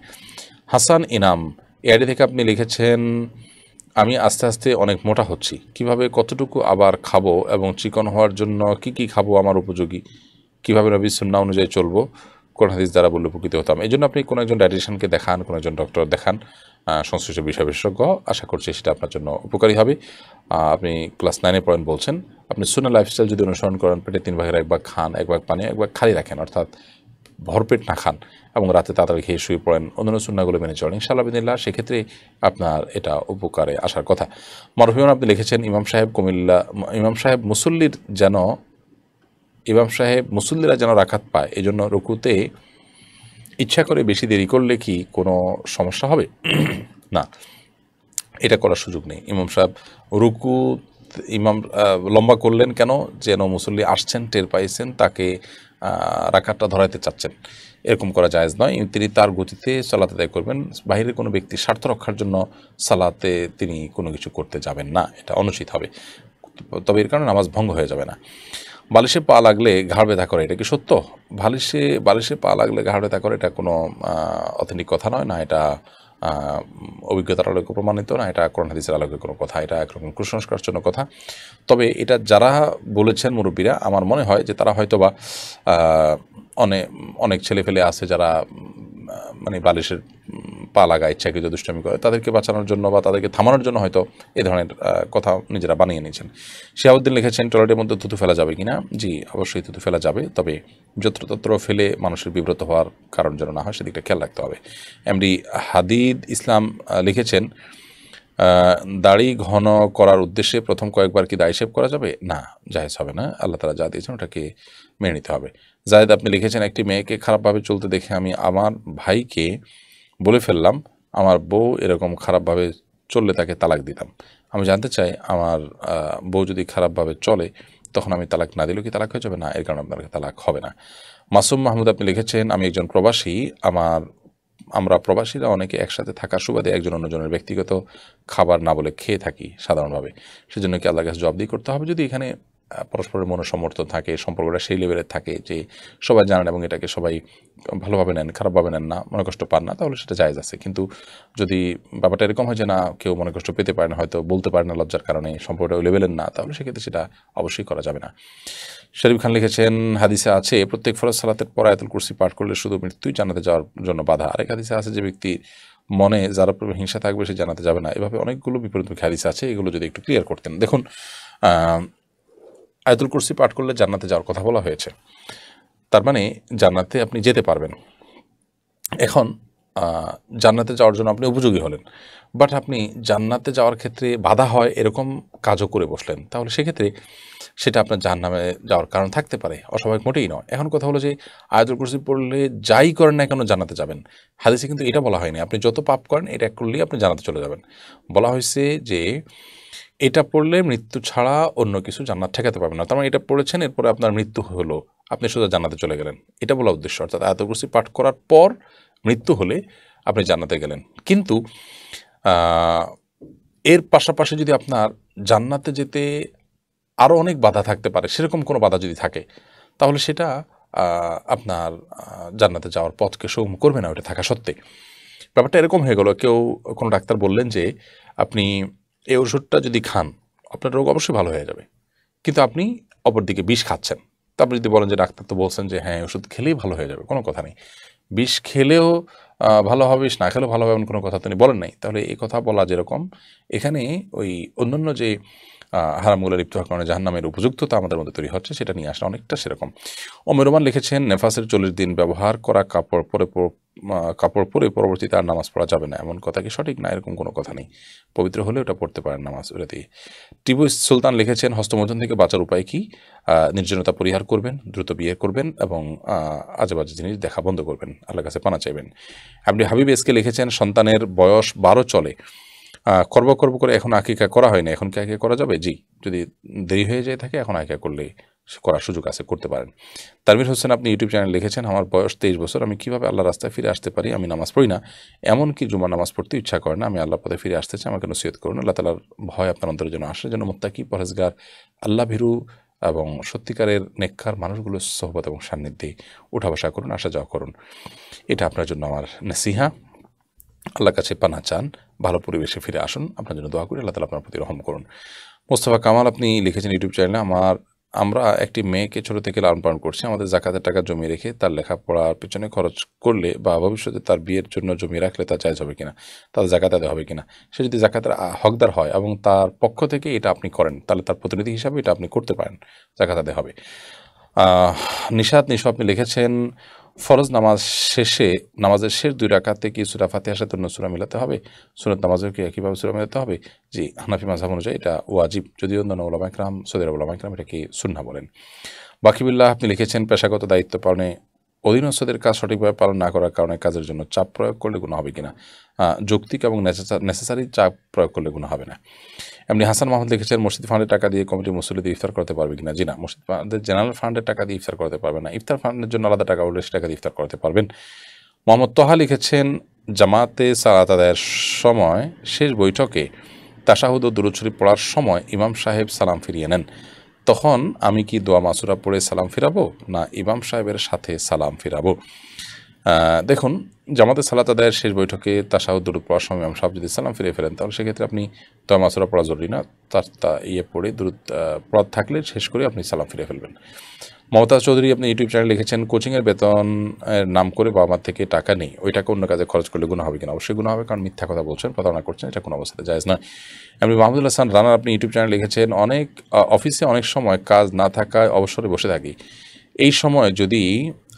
হাসান ইনাম এআইডি থেকে আপনি লিখেছেন, আমি আস্তে আস্তে অনেক মোটা হচ্ছি, কিভাবে কতটুকু আবার খাবো এবং চিকন হওয়ার জন্য কি কি খাবো আমার উপযোগী, কিভাবে নবীর সুন্নাহ অনুযায়ী চলবো, কোন হাদিস দ্বারা বললে উপকৃত হতাম? এই জন্য আপনি কোনো একজন ডায়েটিশিয়ানকে দেখান, কোনো একজন ডক্টর দেখান, সংশ্লিষ্ট বিষয় বিশেষজ্ঞ, আশা করছি সেটা আপনার জন্য উপকারী হবে। আপনি ক্লাস 9-এ পড়েন বলছেন, আপনি সুন্নাহ লাইফস্টাইল যদি অনুসরণ করেন, পেটে 3 ভাগের 1 ভাগ খান, 1 ভাগ পানি, 1 ভাগ খালি রাখেন, অর্থাৎ ভরপেট না খান এবং রাতে তাড়াতাড়ি খেয়ে শুয়ে পড়েন, অন্যান্য সুন্নাহগুলো মেনে চলেন, ইনশাআল্লাহ বিদিনিল্লাহ সেক্ষেত্রে আপনার এটা উপকারে আসার কথা। মরহুমান আপনি লিখেছেন, ইমাম সাহেব মুসল্লিরা যেন রাকাত পায়, এই জন্য রুকুতে ইচ্ছা করে বেশি দেরি করলে কি কোনো সমস্যা হবে? না, এটা করার সুযোগ নেই। ইমাম সাহেব লম্বা করলেন কেন? যেন মুসল্লি আসছেন, টের পাইছেন, তাকে রাকাতটা ধরাইতে চাচ্ছেন, এরকম করা জায়েজ নয়। তিনি তার গতিতে সালাত আদায় করবেন, বাহিরের কোনো ব্যক্তি স্বার্থ রক্ষার জন্য সালাতে তিনি কোনো কিছু করতে যাবেন না, এটা অনুচিত হবে, তবে এর কারণে নামাজ ভঙ্গ হয়ে যাবে না। বালিশে পা লাগলে ঘাড় ব্যথা করে, এটা কি সত্য? বালিশে পা লাগলে ঘাড় ব্যথা করে, এটা কোনো অথেন্টিক কথা নয়, না এটা অভিজ্ঞতার আলোকে প্রমাণিত, না এটা কোরআন হাদিসের আলোকে কোনো কথা, এটা একরকম কুসংস্কারের জন্য কথা। তবে এটা যারা বলেছেন মুরব্বীরা, আমার মনে হয় যে তারা হয়তো বা অনেক ছেলে ফেলে আছে যারা মানে বালিশের পা লাগায় ইচ্ছাকৃত দুষ্টামি করে, তাদেরকে বাঁচানোর জন্য বা তাদেরকে থামানোর জন্য হয়তো এ ধরনের কথা নিজেরা বানিয়ে নিয়েছেন। শিহাবুদ্দিন লিখেছেন, টয়লেটের মধ্যে থুতু ফেলা যাবে কিনা? জি, অবশ্যই থুতু ফেলা যাবে, তবে যত্রতত্র ফেলে মানুষের বিব্রত হওয়ার কারণ যেন না হয় সেদিকটা খেয়াল রাখতে হবে। এমডি হাদিদ ইসলাম লিখেছেন, দাড়ি ঘন করার উদ্দেশ্যে প্রথম কয়েকবার কি দাড়ি শেভ করা যাবে? না, জায়েজ হবে না, আল্লাহ তাআলা যা দিয়েছেন ওটাকে মেনে নিতে হবে। জায়েদ আপনি লিখেছেন, একটি মেয়েকে খারাপভাবে চলতে দেখে আমি আমার ভাইকে বলে ফেললাম, আমার বউ এরকম খারাপভাবে চললে তাকে তালাক দিতাম। আমি জানতে চাই, আমার বউ যদি খারাপভাবে চলে তখন আমি তালাক না দিলেও কি তালাক হয়ে যাবে? না, এর কারণে আপনার তালাক হবে না। মাসুম মাহমুদ আপনি লিখেছেন, আমি একজন প্রবাসী, আমরা প্রবাসীরা অনেকে একসাথে থাকার সুবাদে একজন অন্যজনের ব্যক্তিগত খাবার না বলে খেয়ে থাকি সাধারণভাবে, সেজন্য কি আল্লাহর কাছে জবাবদিহি করতে হবে? যদি এখানে পরস্পরের মনোসমর্থন থাকে, সম্পর্কটা সেই লেভেলের থাকে যে সবাই জানেন এবং এটাকে সবাই ভালোভাবে নেন, খারাপভাবে নেন না, মনে কষ্ট পান না, তাহলে সেটা জায়েজ আছে। কিন্তু যদি ব্যাপারটা এরকম হয় যে না, কেউ মনে কষ্ট পেতে পারে না, হয়তো বলতে পারে না লজ্জার কারণে, সম্পর্কটা ওই লেভেলের না, তাহলে সেক্ষেত্রে সেটা অবশ্যই করা যাবে না। শরীফ খান লিখেছেন, হাদিসে আছে প্রত্যেক ফরজ সালাতের পর আয়াতুল কুরসি পাঠ করলে শুধু মৃত্যুই জান্নাতে যাওয়ার জন্য বাধা। আরেক হাদিসে আছে যে ব্যক্তির মনে যারা উপর হিংসা থাকবে সে জান্নাতে যাবে না। এভাবে অনেকগুলো বিপরীতমুখী হাদিস আছে, এগুলো যদি একটু ক্লিয়ার করতেন। দেখুন, আয়াতুল কুরসি পাঠ করলে জান্নাতে যাওয়ার কথা বলা হয়েছে, তার মানে জান্নাতে আপনি যেতে পারবেন। এখন জান্নাতে যাওয়ার জন্য আপনি উপযোগী হলেন, বাট আপনি জান্নাতে যাওয়ার ক্ষেত্রে বাধা হয় এরকম কাজও করে বসলেন, তাহলে সেক্ষেত্রে সেটা আপনার জাহান্নামে যাওয়ার কারণ থাকতে পারে, অস্বাভাবিক মোটেই নয়। এখন কথা হলো যে আয়াতুল কুরসি পড়লে যাই করেন না কেন জান্নাতে যাবেন, হাদিসে কিন্তু এটা বলা হয়নি আপনি যত পাপ করেন এটা করলেই আপনি জান্নাতে চলে যাবেন। বলা হয়েছে যে এটা পড়লে মৃত্যু ছাড়া অন্য কিছু জান্নাত ঠেকাতে পারবে না। তার মানে এটা পড়েছেন, এরপরে আপনার মৃত্যু হলো, আপনি সোজা জান্নাতে চলে গেলেন, এটা বলা উদ্দেশ্য। অর্থাৎ আয়াতুল কুরসি পাঠ করার পর মৃত্যু হলে আপনি জান্নাতে গেলেন। কিন্তু এর পাশাপাশি যদি আপনার জান্নাতে যেতে আরও অনেক বাধা থাকতে পারে, সেরকম কোনো বাধা যদি থাকে, তাহলে সেটা আপনার জান্নাতে যাওয়ার পথকে সুগম করবে না ওটা থাকা সত্ত্বে। ব্যাপারটা এরকম হয়ে গেল, কোনো ডাক্তার বললেন যে আপনি এই ওষুধটা যদি খান আপনার রোগ অবশ্যই ভালো হয়ে যাবে, কিন্তু আপনি অপরদিকে বিষ খাচ্ছেন। তারপর যদি বলেন যে ডাক্তার তো বলছেন যে হ্যাঁ ওষুধ খেলেই ভালো হয়ে যাবে, কোনো কথা নেই। বিষ খেলেও ভালো হবে, বিষ না খেলেও ভালো হবে এমন কোনো কথা তিনি বলেন নাই। তাহলে এই কথা বলা যেরকম, এখানে ওই অন্যান্য যে হারামগুলো লিপ্ত হওয়ার কারণে জাহান্নামের উপযুক্ততা আমাদের মধ্যে তৈরি হচ্ছে, সেটা নিয়ে আসা অনেকটা সেরকম। রহমান লিখেছেন, নেফাসের 40 দিন ব্যবহার করা কাপড় পরে পরবর্তীতে আর নামাজ পড়া যাবে না, এমন কথা কি সঠিক? না, এরকম কোনো কথা নেই। পবিত্র হলে ওটা পড়তে পারেন নামাজ ওটা দিয়ে। টিপু সুলতান লিখেছেন, হস্তমৈথুন থেকে বাঁচার উপায় কি? নির্জনতা পরিহার করবেন, দ্রুত বিয়ে করবেন এবং আজে বাজে জিনিস দেখা বন্ধ করবেন, আল্লাহর কাছে পানা চাইবেন। আপনি হাবিব এসকে লিখেছেন, সন্তানের বয়স 12 চলে, করব করে এখন আকিকা করা হয়নি, এখন কি আকিকা করা যাবে? জি, যদি দেরি হয়ে যায় থাকে এখন আকিকা করলে করার সুযোগ আছে, করতে পারেন। তানভীর হোসেন আপনি ইউটিউব চ্যানেল লিখেছেন, আমার বয়স 23 বছর, আমি কিভাবে আল্লাহ রাস্তায় ফিরে আসতে পারি? আমি নামাজ পড়ি না, এমনকি জুমার নামাজ পড়তে ইচ্ছা করে না, আমি আল্লাহর পথে ফিরে আসতে চাই, আমাকে নসিহত করুন। আল্লাহ তাআলার ভয় আপনার অন্তরের জন্য আসে, যেন মুত্তাকি, পরহেজগার, আল্লাহ ভীরু এবং সত্যিকারের নেককার মানুষগুলোর সোহবত এবং সান্নিধ্যে উঠা বসা করুন, আসা যাওয়া করুন। এটা আপনার জন্য আমার নসিহা। আল্লাহর কাছে পানা চান, ভালো পরিবেশে ফিরে আসুন, আপনার জন্য দোয়া করি, আল্লাহ তাআলা আপনার প্রতি রহম করুন। মোস্তফা কামাল আপনি লিখেছেন ইউটিউব চ্যানেলে, আমরা একটি মেয়েকে ছোট থেকে লালন পালন করছি, আমাদের জাকাতের টাকা জমিয়ে রেখে তার লেখাপড়ার পিছনে খরচ করলে বা ভবিষ্যতে তার বিয়ের জন্য জমিয়ে রাখলে তা জায়েজ হবে কিনা, তার জাকাত আদায় হবে কিনা? সে যদি জাকাতের হকদার হয় এবং তার পক্ষ থেকে এটা আপনি করেন, তাহলে তার প্রতিনিধি হিসাবে এটা আপনি করতে পারেন, জাকাত আদায় হবে। নিশো আপনি লিখেছেন, ফরজ নামাজের শেষ 2 রাকাতে কি সূরা ফাতিহার সাথে অন্য সূরা মিলাতে হবে? সুন্নত নামাজের কি একইভাবে সূরা মিলাতে হবে? জি, হানাফি মাযহাব অনুযায়ী এটা ওয়াজিব, যদিও অন্যান্য উলামা ইকরাম, সৌদি আরব উলামা ইকরাম এটাকে সুন্নাহ বলেন। বাকিবিল্লাহ আপনি লিখেছেন, পেশাগত দায়িত্ব পালনে অধীনস্থদের কাজ সঠিকভাবে পালন না করার কারণে কাজের জন্য চাপ প্রয়োগ করলে গুনাহ হবে কিনা? যৌক্তিক এবং নেসেসারি চাপ প্রয়োগ করলে গুনাহ হবে না। এমনি হাসান মাহমুদ লিখেছেন, মসজিদ ফান্ডের টাকা দিয়ে কমিটির মুসল্লিদের ইফতার করতে পারবে কিনা? জি না, মসজিদ ফান্ডের জেনারেল ফান্ডের টাকা দিয়ে ইফতার করতে পারবে না। ইফতার ফান্ডের জন্য আলাদা টাকা উল্লেখ, টাকা দিয়ে ইফতার করতে পারবেন। মোহাম্মদ তোহা লিখেছেন, জামাতে সালাত আদায়ের সময় শেষ বৈঠকে তাশাহুদ ও দুরূদ শরীফ পড়ার সময় ইমাম সাহেব সালাম ফিরিয়ে নেন, তখন আমি কি দোয়া মাসুরা পড়ে সালাম ফিরাবো না ইমাম সাহেবের সাথে সালাম ফিরাবো? দেখুন, জামাতে সালাত আদায়ের শেষ বৈঠকে তাশাহুদ দুরূদ পড়ার সময় ইমাম সাহেব যদি সালাম ফিরিয়ে ফেলেন, তাহলে সেক্ষেত্রে আপনি দোয়া মাসুরা পড়া জরুরি না, পড়ে দুরূদ পড়া থাকলে শেষ করে আপনি সালাম ফিরিয়ে ফেলবেন। মমতাজ চৌধুরী আপনি ইউটিউব চ্যানেল লিখেছেন, কোচিংয়ের বেতন নাম করে বাবা মার থেকে টাকা নেই, ওই টাকা অন্য কাজে খরচ করলে গুনাহ হবে কিনা? অবশ্যই গুনাহ হবে, কারণ মিথ্যা কথা বলছেন, প্রতারণা করছেন, এটা কোনো অবস্থাতে জায়েজ নয়। এমনি মাহমুদুল হাসান রানা আপনি ইউটিউব চ্যানেল লিখেছেন, অফিসে অনেক সময় কাজ না থাকায় অবসরে বসে থাকি, এই সময় যদি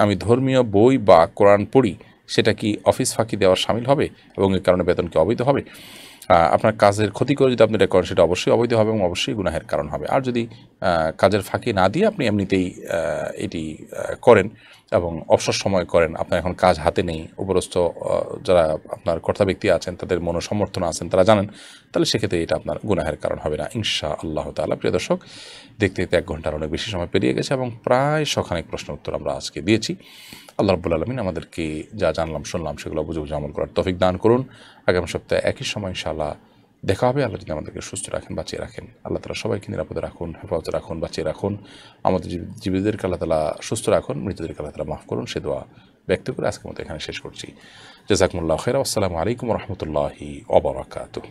আমি ধর্মীয় বই বা কোরআন পড়ি, সেটা কি অফিস ফাঁকি দেওয়ার শামিল হবে এবং এর কারণে বেতন কি অবৈধ হবে? আপনার কাজের ক্ষতি করে যদি আপনি এটা করেন, সেটা অবশ্যই অবৈধ হবে এবং অবশ্যই গুনাহের কারণ হবে। আর যদি কাজের ফাঁকি না দিয়ে আপনি এমনিতেই এটি করেন এবং অবসর সময় করেন, আপনার এখন কাজ হাতে নেই, উপরস্থ যারা আপনার কর্তা ব্যক্তি আছেন তাদের মনোসমর্থন আছেন, তারা জানেন, তাহলে সেক্ষেত্রে এটা আপনার গুনাহের কারণ হবে না ইনশাআল্লাহ তাআলা। প্রিয় দর্শক, দেখতে 1 ঘন্টার অনেক বেশি সময় পেরিয়ে গেছে এবং প্রায় শখানেক প্রশ্ন উত্তর আমরা আজকে দিয়েছি। আল্লাহ রাব্বুল আলামিন আমাদেরকে যা জানলাম শুনলাম সেগুলো বুঝে বুঝে আমল করার তৌফিক দান করুন। আগামী সপ্তাহে একই সময় ইনশাআল্লাহ দেখা হবে। আল্লাহ যদি আমাদেরকে সুস্থ রাখেন, বাঁচিয়ে রাখেন, আল্লাহ তাআলা সবাইকে নিরাপদে রাখুন, হেফাজতে রাখুন, বাঁচিয়ে রাখুন। আমাদের জীবিতদেরকে আল্লাহ তাআলা সুস্থ রাখুন, মৃতদেরকে আল্লাহ তাআলা মাফ করুন, সে দোয়া ব্যক্ত করে আজকের মতো এখানে শেষ করছি। জাযাকুমুল্লাহু খাইরা। আসসালামু আলাইকুম ওয়া রাহমাতুল্লাহি ওয়া বারাকাতুহু।